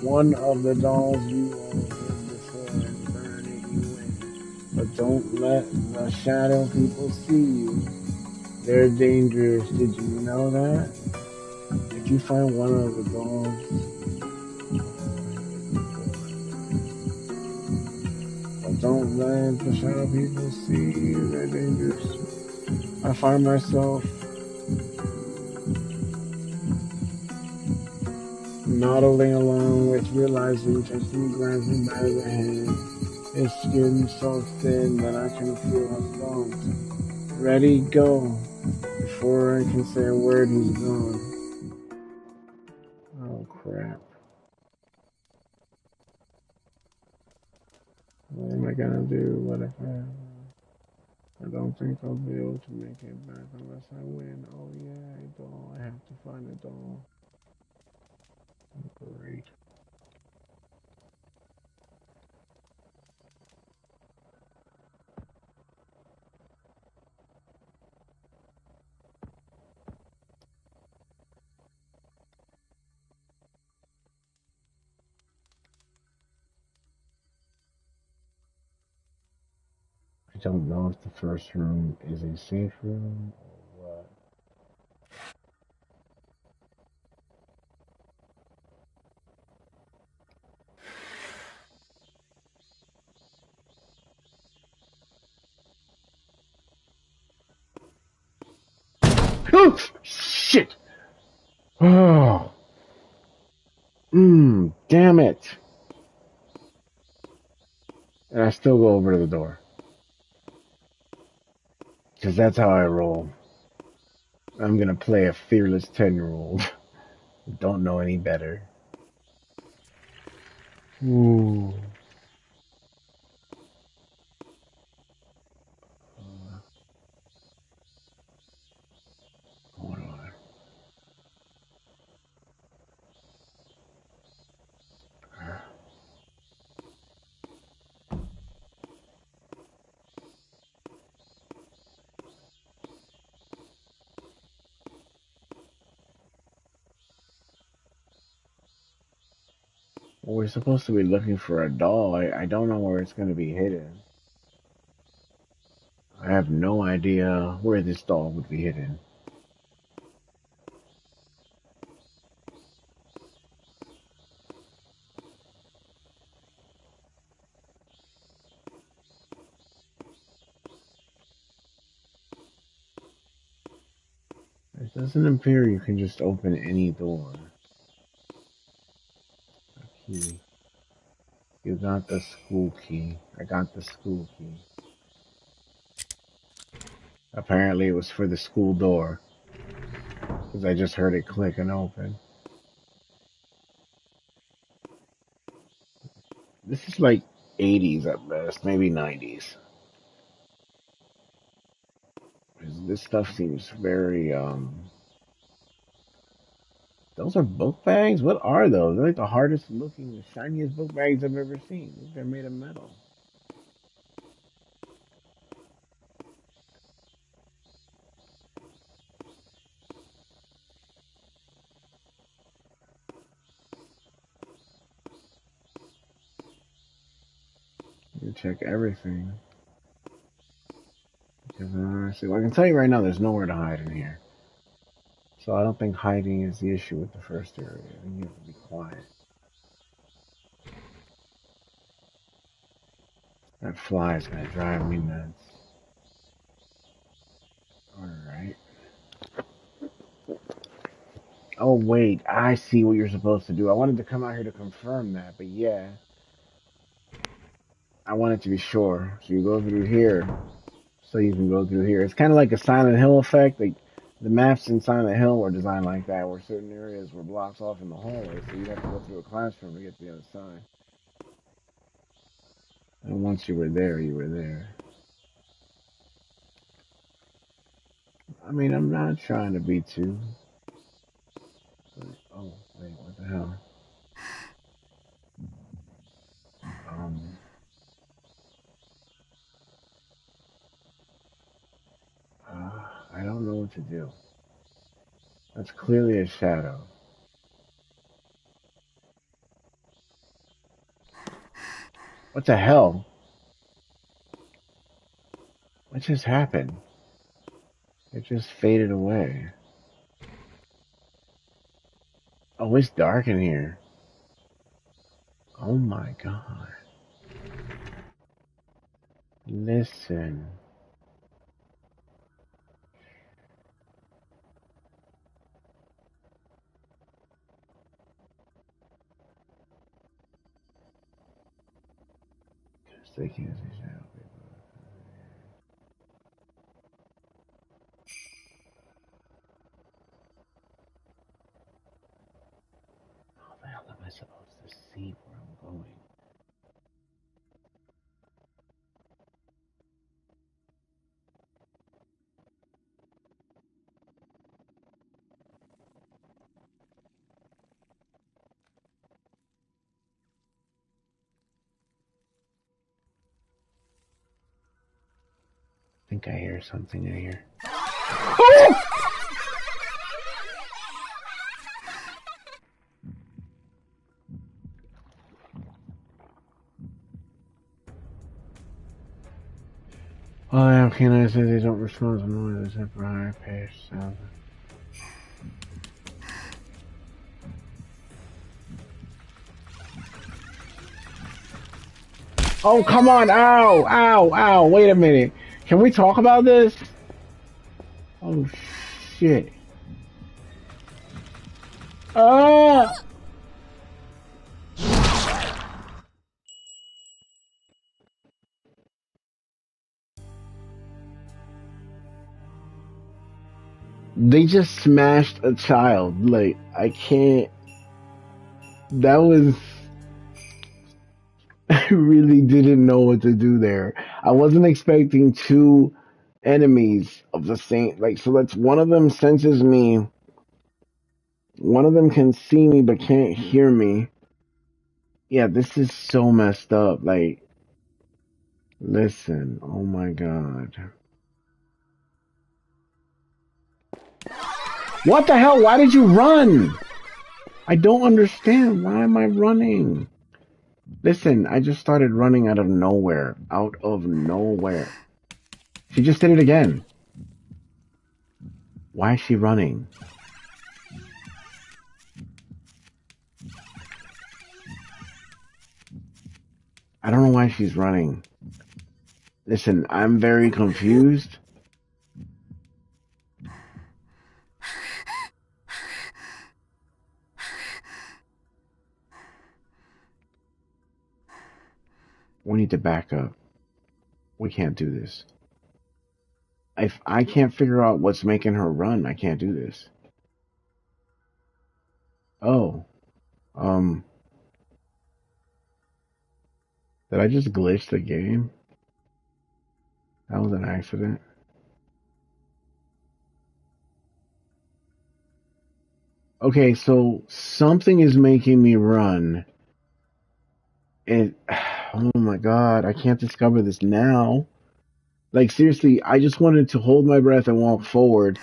one of the dolls you own before and burn it, you win. But don't let the shadow people see you. They're dangerous. Did you know that? If you find one of the dolls, but don't let the shadow people see you. They're dangerous. I find myself nodding along with realizing Justin grabs me by the hand. His skin so thin that I can feel his bones. Ready, go. Before I can say a word, he's gone. Oh crap. What am I gonna do? What if I don't think I'll be able to make it back unless I win. Oh yeah, a doll. I have to find a doll. Great. I don't know if the first room is a safe room or what. Oh, shit! Oh, damn it! And I still go over to the door. Because that's how I roll. I'm gonna play a fearless 10-year-old. Don't know any better. Ooh. Hold on. Well, we're supposed to be looking for a doll. I don't know where it's going to be hidden. I have no idea where this doll would be hidden. It doesn't appear you can just open any door. A key. You got the school key. I got the school key. Apparently it was for the school door. Because I just heard it click and open. This is like 80s at best, maybe 90s. This stuff seems very, those are book bags? What are those? They're like the hardest looking, the shiniest book bags I've ever seen. They're made of metal. You check everything. Because honestly, well, I can tell you right now, there's nowhere to hide in here. So I don't think hiding is the issue with the first area. I think you have to be quiet. That fly is gonna drive me nuts. Alright. Oh wait, I see what you're supposed to do. I wanted to come out here to confirm that, but yeah. I wanted to be sure. So you go through here, so you can go through here. It's kind of like a Silent Hill effect. Like the maps in Silent Hill were designed like that, where certain areas were blocks off in the hallway, so you'd have to go through a classroom to get to the other side. And once you were there, you were there. I mean, I'm not trying to be too. But, oh wait, what the hell? Um, I don't know what to do. That's clearly a shadow. What the hell? What just happened? It just faded away. Oh, it's dark in here. Oh my god. Listen. They can't see shadow people. How the hell am I supposed to see where I'm going? I think I hear something in here. Oh, yeah, canine says they don't respond to noise except for higher pitched sounds. Oh, come on! Ow! Ow! Ow! Wait a minute. Can we talk about this? Oh, shit. Ah! They just smashed a child. Like, I can't. That was. I really didn't know what to do there. I wasn't expecting two enemies of the same. Like, so that's one of them senses me. One of them can see me but can't hear me. Yeah, this is so messed up. Like, listen. Oh my god. What the hell? Why did you run? I don't understand. Why am I running? Listen, I just started running out of nowhere. Out of nowhere. She just did it again. Why is she running? I don't know why she's running. Listen, I'm very confused. We need to back up. We can't do this. If I can't figure out what's making her run, I can't do this. Oh, um, did I just glitch the game? That was an accident. Okay, so something is making me run. And, oh my god, I can't discover this now. Like, seriously, I just wanted to hold my breath and walk forward.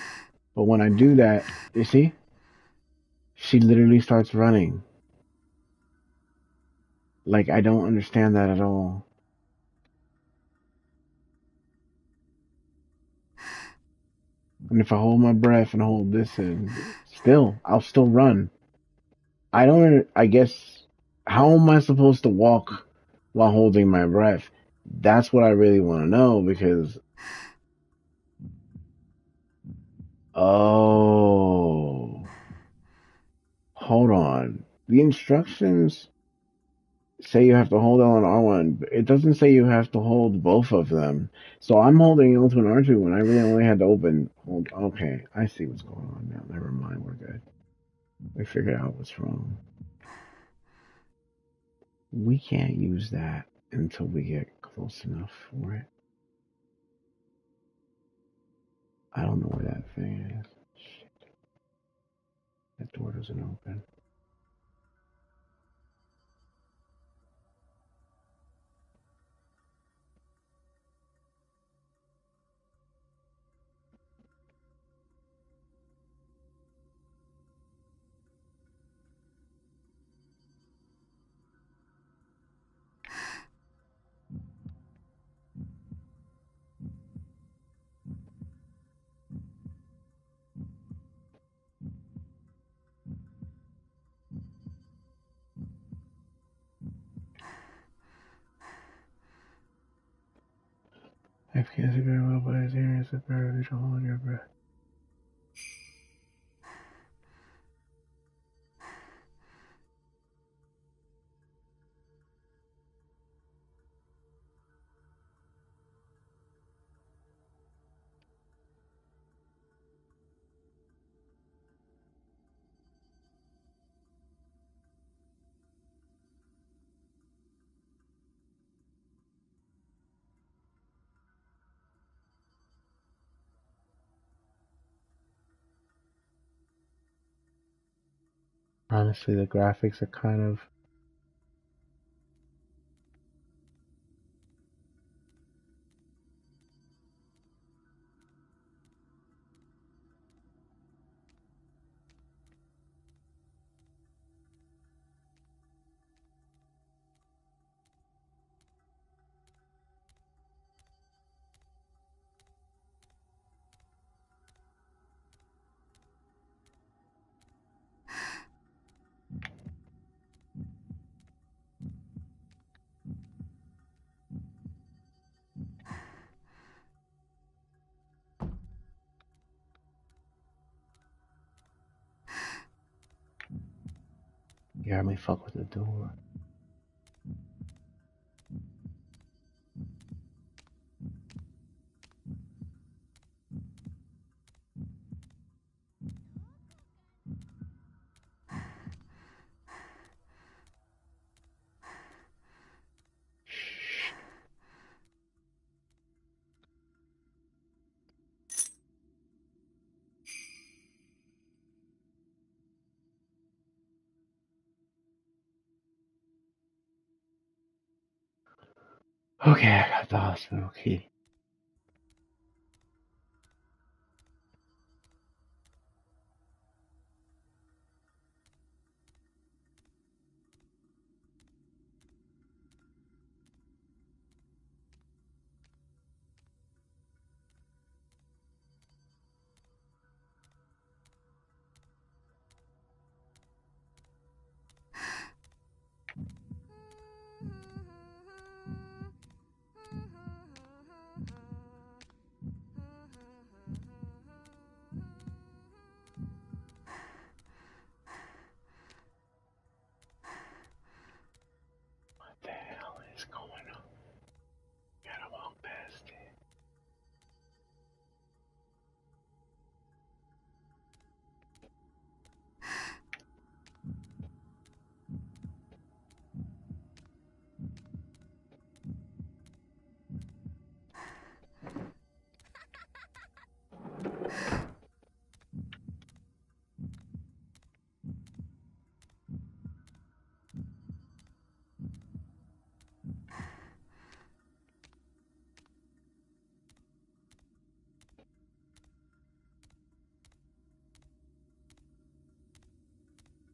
But when I do that, you see? She literally starts running. Like, I don't understand that at all. And if I hold my breath and hold this in, still, I'll still run. I don't, I guess, how am I supposed to walk while holding my breath? That's what I really want to know because, oh, hold on. The instructions say you have to hold on R1, but it doesn't say you have to hold both of them. So I'm holding L2 and R2 when I really only had to hold. Okay, I see what's going on now. Never mind, we're good. We figured out what's wrong. We can't use that until we get close enough for it. I don't know where that thing is. Shit, that door doesn't open. I can't see very well, but I hear it's a very to hold your breath. Honestly, the graphics are kind of. You heard me fuck with the door. Okay, I got the hospital key.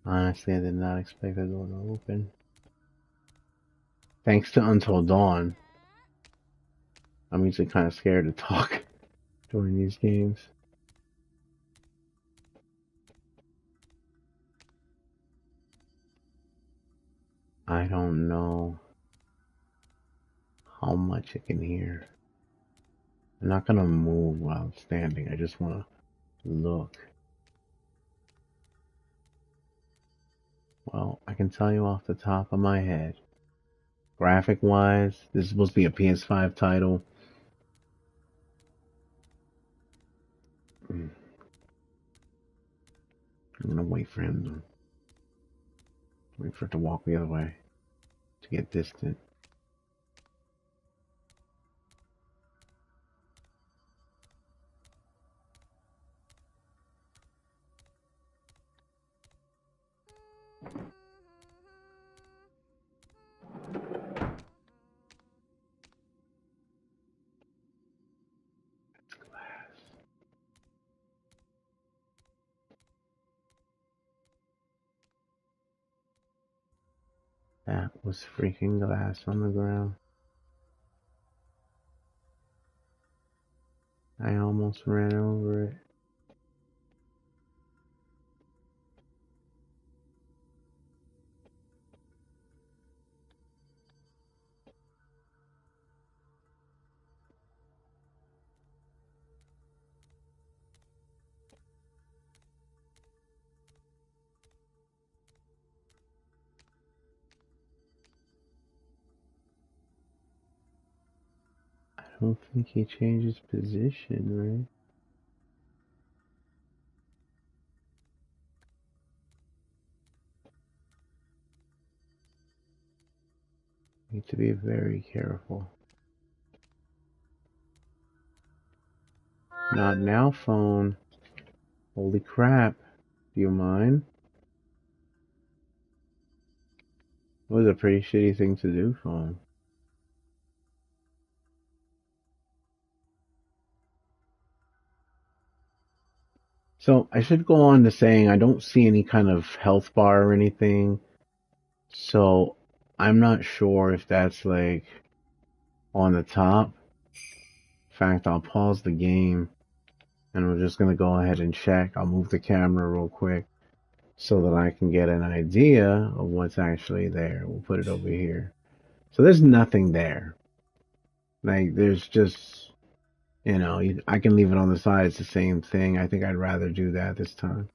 Honestly, I did not expect the door to open. Thanks to Until Dawn, I'm usually kind of scared to talk during these games. I don't know how much it can hear. I'm not gonna move while I'm standing. I just wanna look. Well, I can tell you off the top of my head. Graphic wise, this is supposed to be a PS5 title. I'm gonna wait for him to wait for it to walk the other way to get distant. That was freaking glass on the ground. I almost ran over it. I don't think he changes position, right? Need to be very careful. Not now, phone. Holy crap. Do you mind? It was a pretty shitty thing to do, phone. So I should go on to saying I don't see any kind of health bar or anything. So I'm not sure if that's like on the top. In fact, I'll pause the game and we're just going to go ahead and check. I'll move the camera real quick so that I can get an idea of what's actually there. We'll put it over here. So there's nothing there. Like there's just, I can leave it on the side. It's the same thing. I think I'd rather do that this time.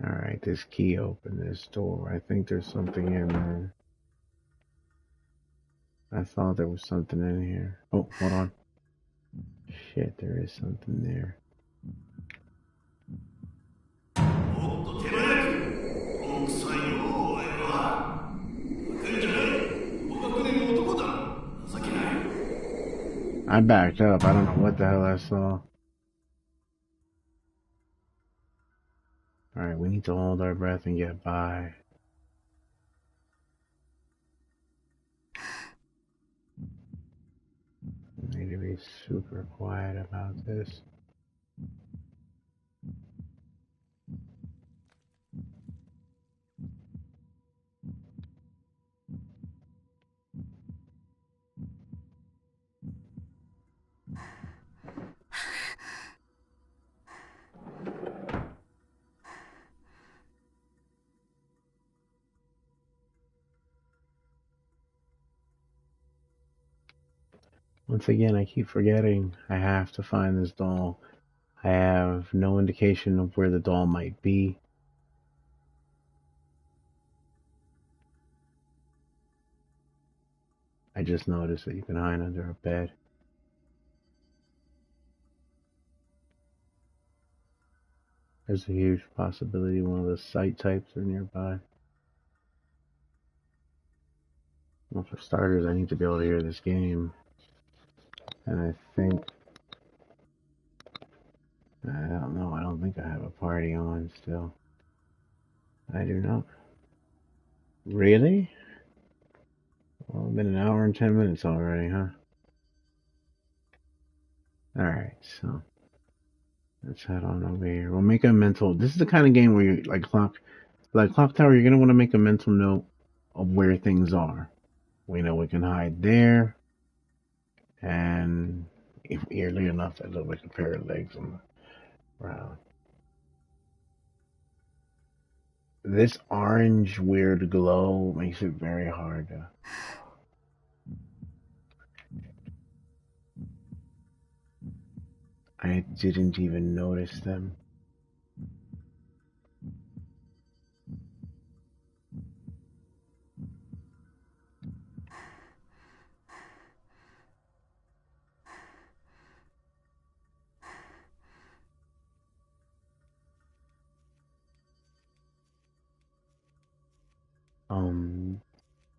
Alright, this key opened this door. I think there's something in there. I thought there was something in here. Oh, hold on. Shit, there is something there. I backed up. I don't know what the hell I saw. Alright, we need to hold our breath and get by. We need to be super quiet about this. Once again, I keep forgetting I have to find this doll. I have no indication of where the doll might be. I just noticed that you can hide under a bed. There's a huge possibility one of the site types are nearby. Well, for starters, I need to be able to hear this game. And I don't know, I don't think I have a party on still. I do not. Really? Well, it's been an hour and 10 minutes already, huh? Alright, so Let's head on over here. We'll make a mental. This is the kind of game where you like clock tower. You're gonna want to make a mental note of where things are. We know we can hide there, and if early enough, that looks like a pair of legs on the ground. This orange weird glow makes it very hard to. I didn't even notice them.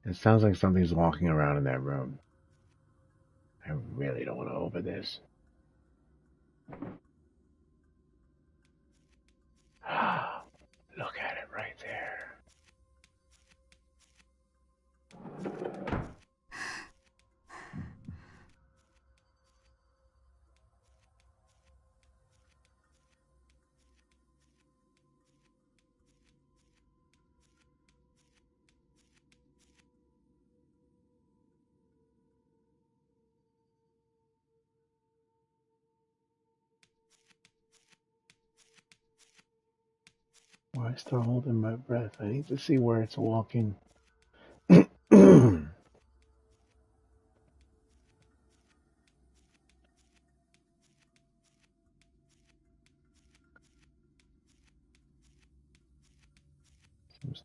It sounds like something's walking around in that room. I really don't want to open this. Look at it right there. Why still holding my breath? I need to see where it's walking. Seems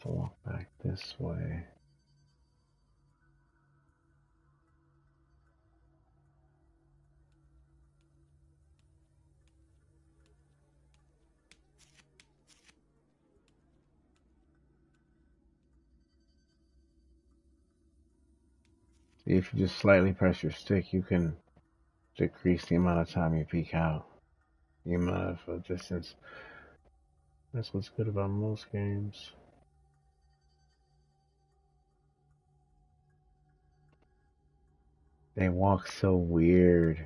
to walk back this way. See, if you just slightly press your stick, you can decrease the amount of time you peek out. The amount of distance. That's what's good about most games. They walk so weird.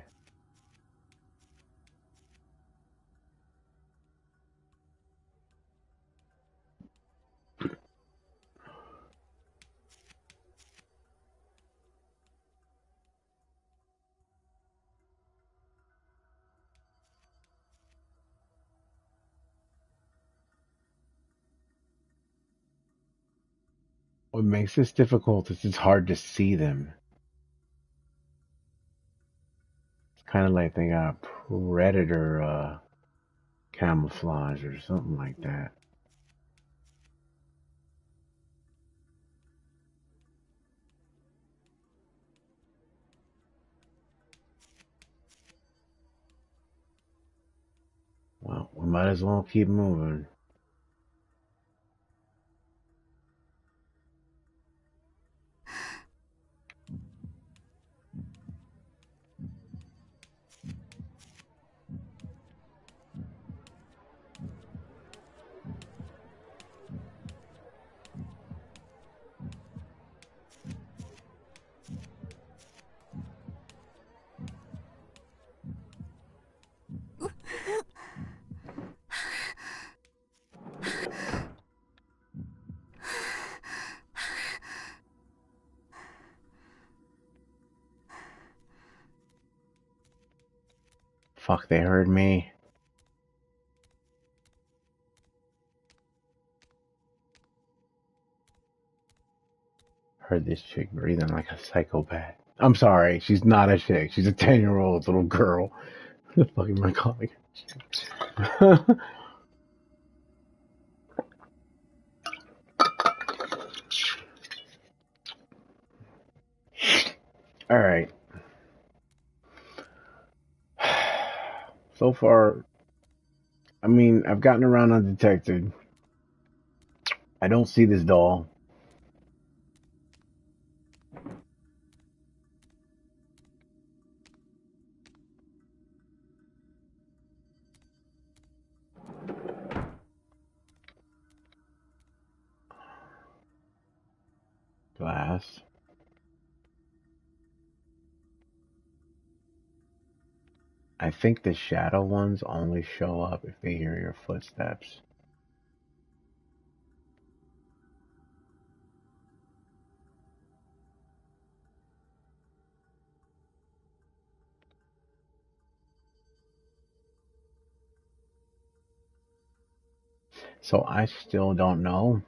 What makes this difficult is it's hard to see them. It's kind of like they got predator camouflage or something like that. Well, we might as well keep moving. Fuck, they heard me. Heard this chick breathing like a psychopath. I'm sorry, she's not a chick. She's a 10-year-old little girl. The fuck am I calling her? Alright. So far, I mean, I've gotten around undetected. I don't see this doll. Glass. I think the shadow ones only show up if they hear your footsteps. So I still don't know.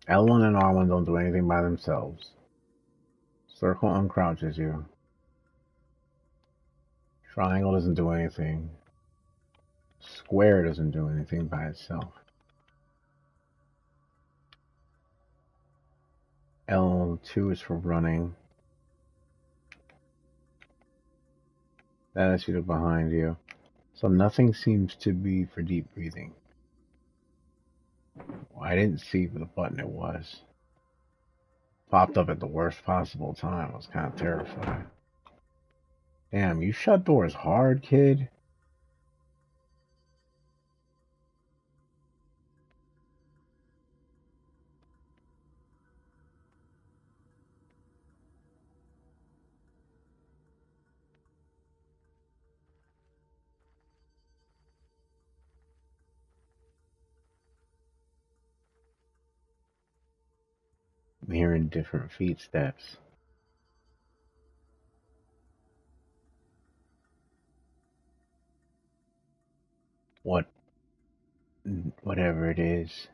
L1 and R1 don't do anything by themselves. Circle uncrouches you. Triangle doesn't do anything. Square doesn't do anything by itself. L2 is for running. That is you to behind you. So nothing seems to be for deep breathing. Well, I didn't see the button it was. Popped up at the worst possible time. I was kind of terrified. Damn, you shut doors hard, kid. I'm hearing different feet steps. What, whatever it is.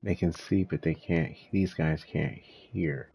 They can see, but they can't. These guys can't hear.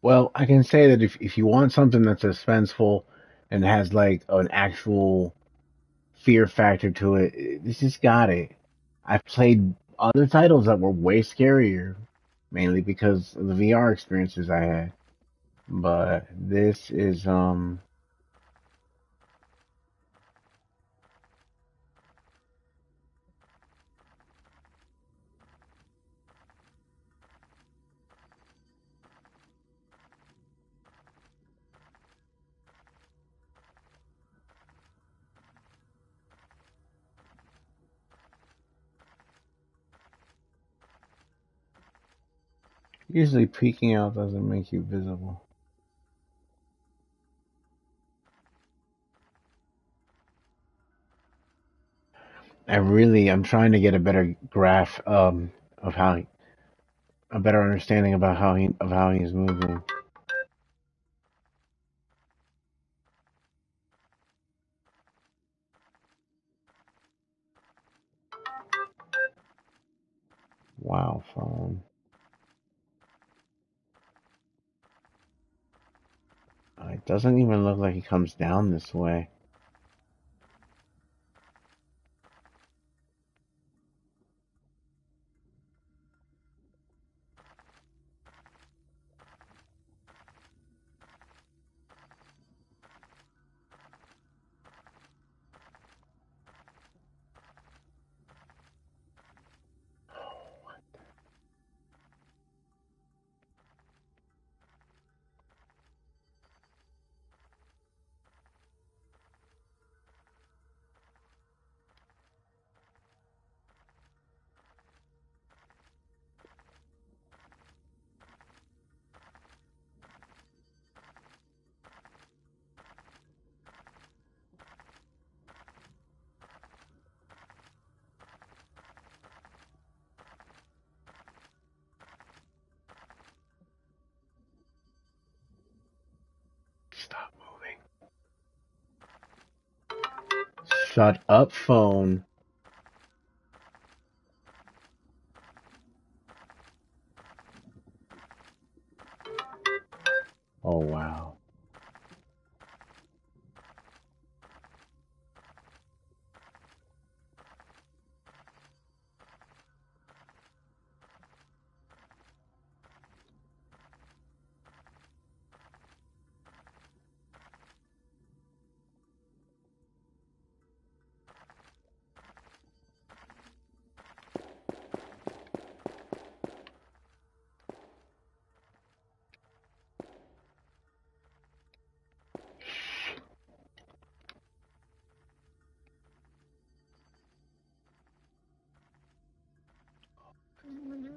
Well, I can say that if you want something that's suspenseful and has like an actual fear factor to it, this just got it. I've played other titles that were way scarier, mainly because of the VR experiences I had. But this is usually peeking out doesn't make you visible. I'm trying to get a better graph of how a better understanding about how he's moving. Wow, phone. It doesn't even look like he comes down this way. Shut up, phone. Oh, wow.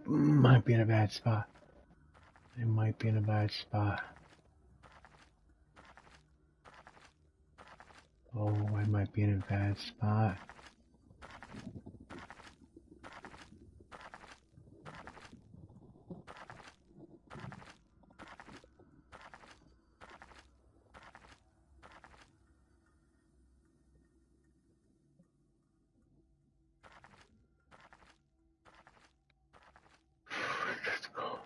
Might be in a bad spot. It might be in a bad spot. Oh, I might be in a bad spot. Let's go.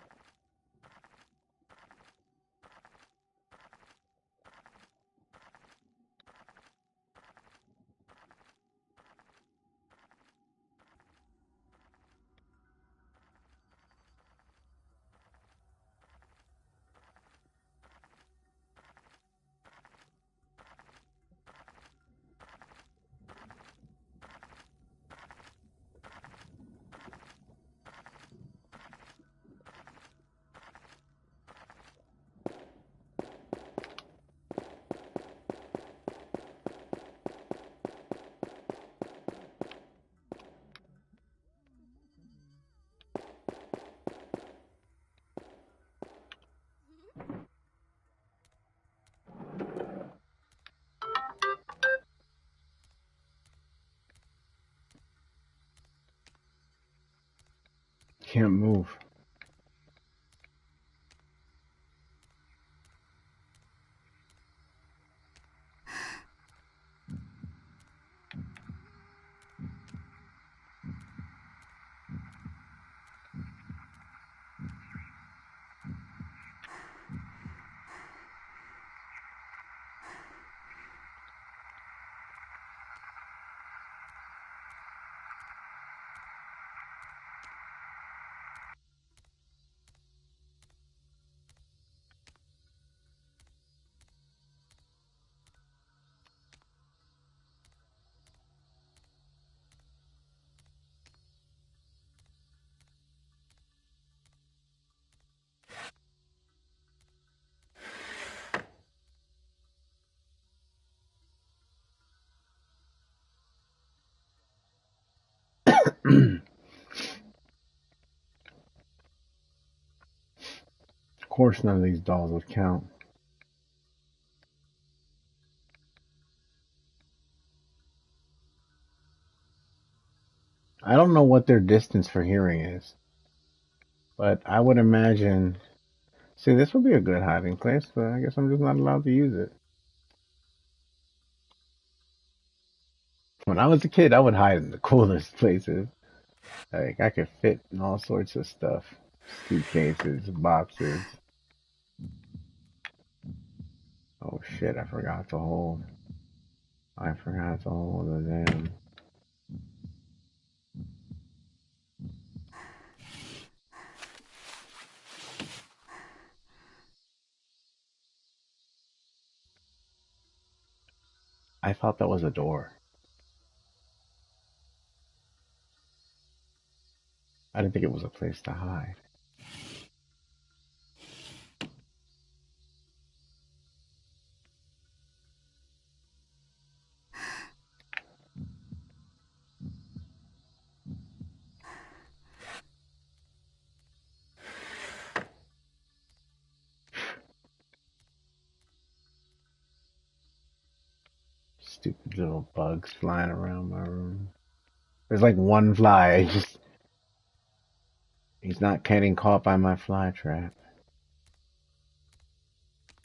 Can't move. Of course, none of these dolls would count. I don't know what their distance for hearing is, but I would imagine. See, this would be a good hiding place, but I guess I'm just not allowed to use it. When I was a kid, I would hide in the coolest places. Like, I could fit in all sorts of stuff. Suitcases, boxes. Oh shit, I forgot to hold. I forgot to hold the damn. I thought that was a door. I didn't think it was a place to hide. Stupid little bugs flying around my room. There's like one fly. He's not getting caught by my fly trap.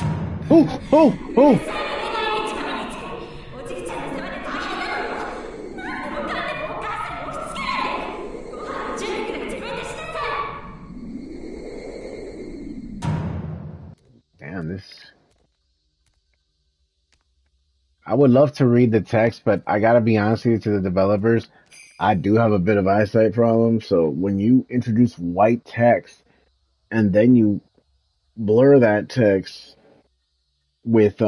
Oh, oh, oh! I would love to read the text, but I gotta be honest with you to the developers. I do have a bit of eyesight problem, so when you introduce white text and then you blur that text with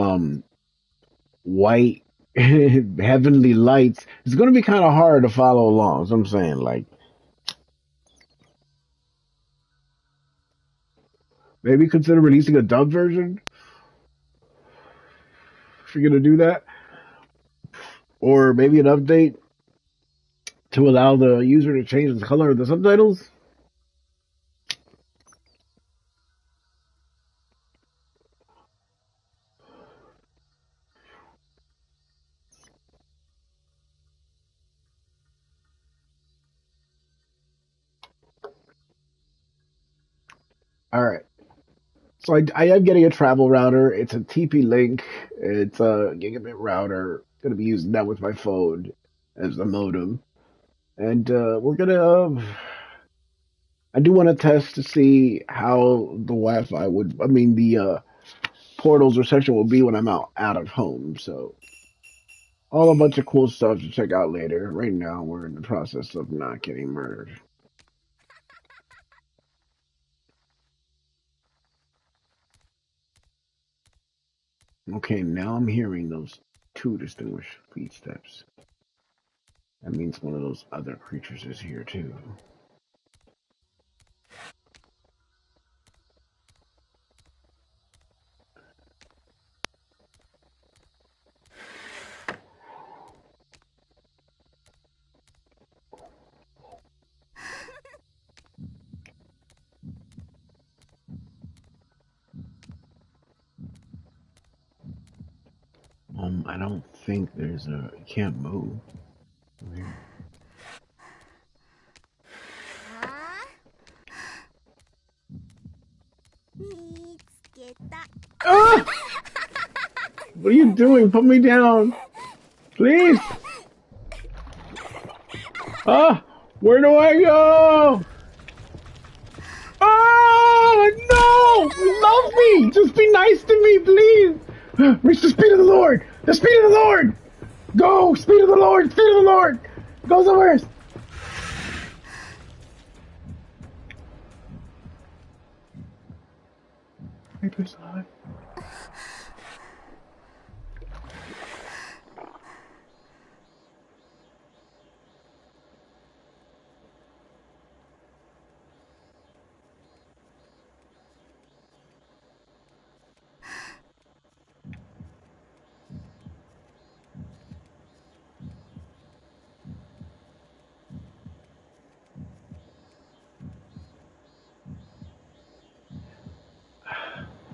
white heavenly lights, it's gonna be kind of hard to follow along. So I'm saying, like, maybe consider releasing a dub version if you're gonna do that, or maybe an update to allow the user to change the color of the subtitles. All right. So I am getting a travel router. It's a TP-Link. It's a gigabit router. Gonna be using that with my phone as the modem, and we're gonna. I do want to test to see how the Wi-Fi would. I mean, the portals reception will be when I'm out of home. So all a bunch of cool stuff to check out later. Right now, we're in the process of not getting murdered. Okay, now I'm hearing those two distinguished footsteps. That means one of those other creatures is here too. I don't think there's a. You can't move. Ah! What are you doing? Put me down, please. Ah! Where do I go? Oh no! Love me! Just be nice to me, please. Reach the speed of the Lord. The speed of the Lord. Go! Speed of the Lord. Speed of the Lord. Go somewhere. Paper's high.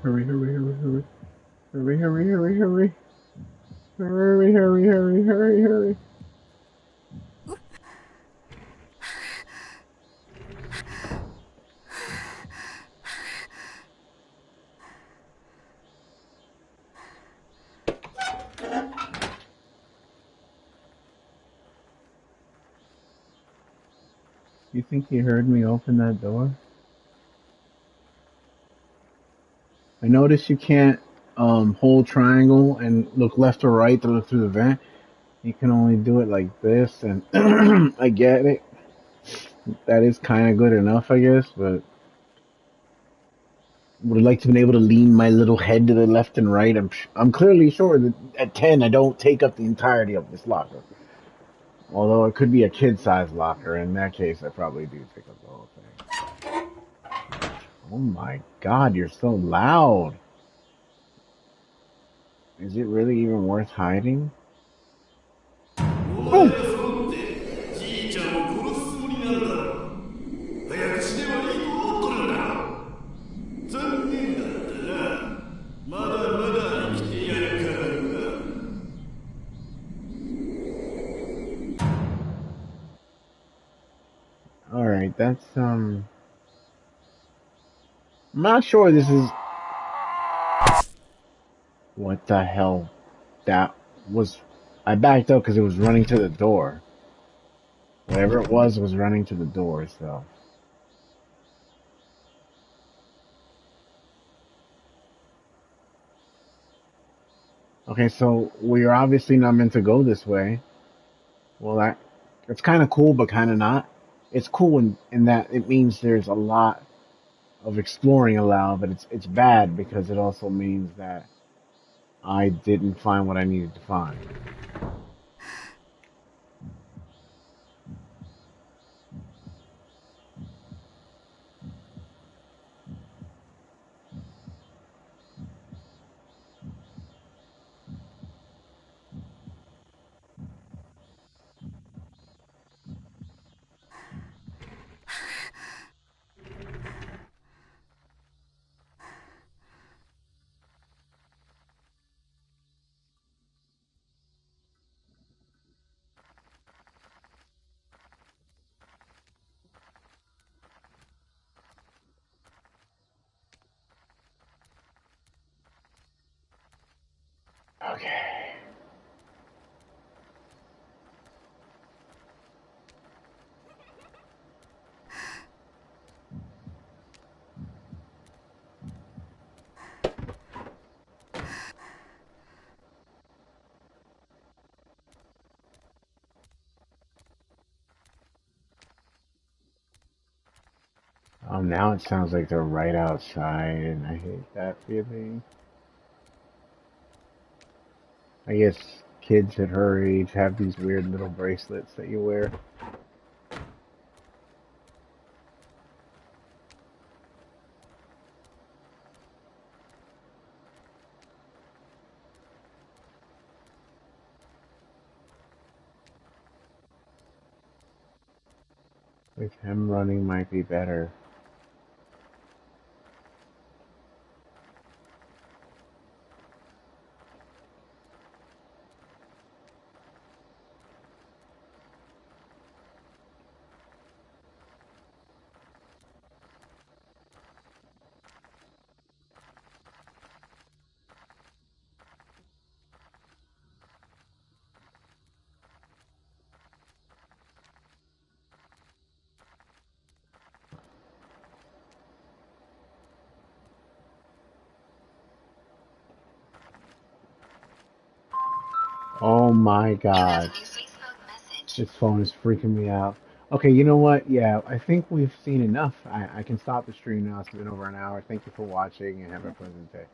Hurry, hurry, hurry, hurry. Hurry, hurry, hurry, hurry. Hurry, hurry, hurry, hurry, hurry. You think he heard me open that door? I noticed you can't hold triangle and look left or right to look through the vent. You can only do it like this, and I get it. That is kind of good enough, I guess, but would like to be able to lean my little head to the left and right. I'm clearly sure that at 10 I don't take up the entirety of this locker. Although it could be a kid-sized locker. In that case, I probably do take up the whole thing. Oh my god, you're so loud. Is it really even worth hiding? Oh! Alright, that's, I'm not sure this is... What the hell? That was... I backed up because it was running to the door. Whatever it was running to the door, so... Okay, so we're obviously not meant to go this way. Well, that's kind of cool, but kind of not. It's cool in that it means there's a lot of exploring allowed, but it's bad because it also means that I didn't find what I needed to find. Okay. Now it sounds like they're right outside, and I hate that feeling. I guess kids at her age have these weird little bracelets that you wear. With him running might be better. Oh my god. This phone is freaking me out. Okay, you know what? Yeah, I think we've seen enough. I can stop the stream now. It's been over an hour. Thank you for watching and have a pleasant day.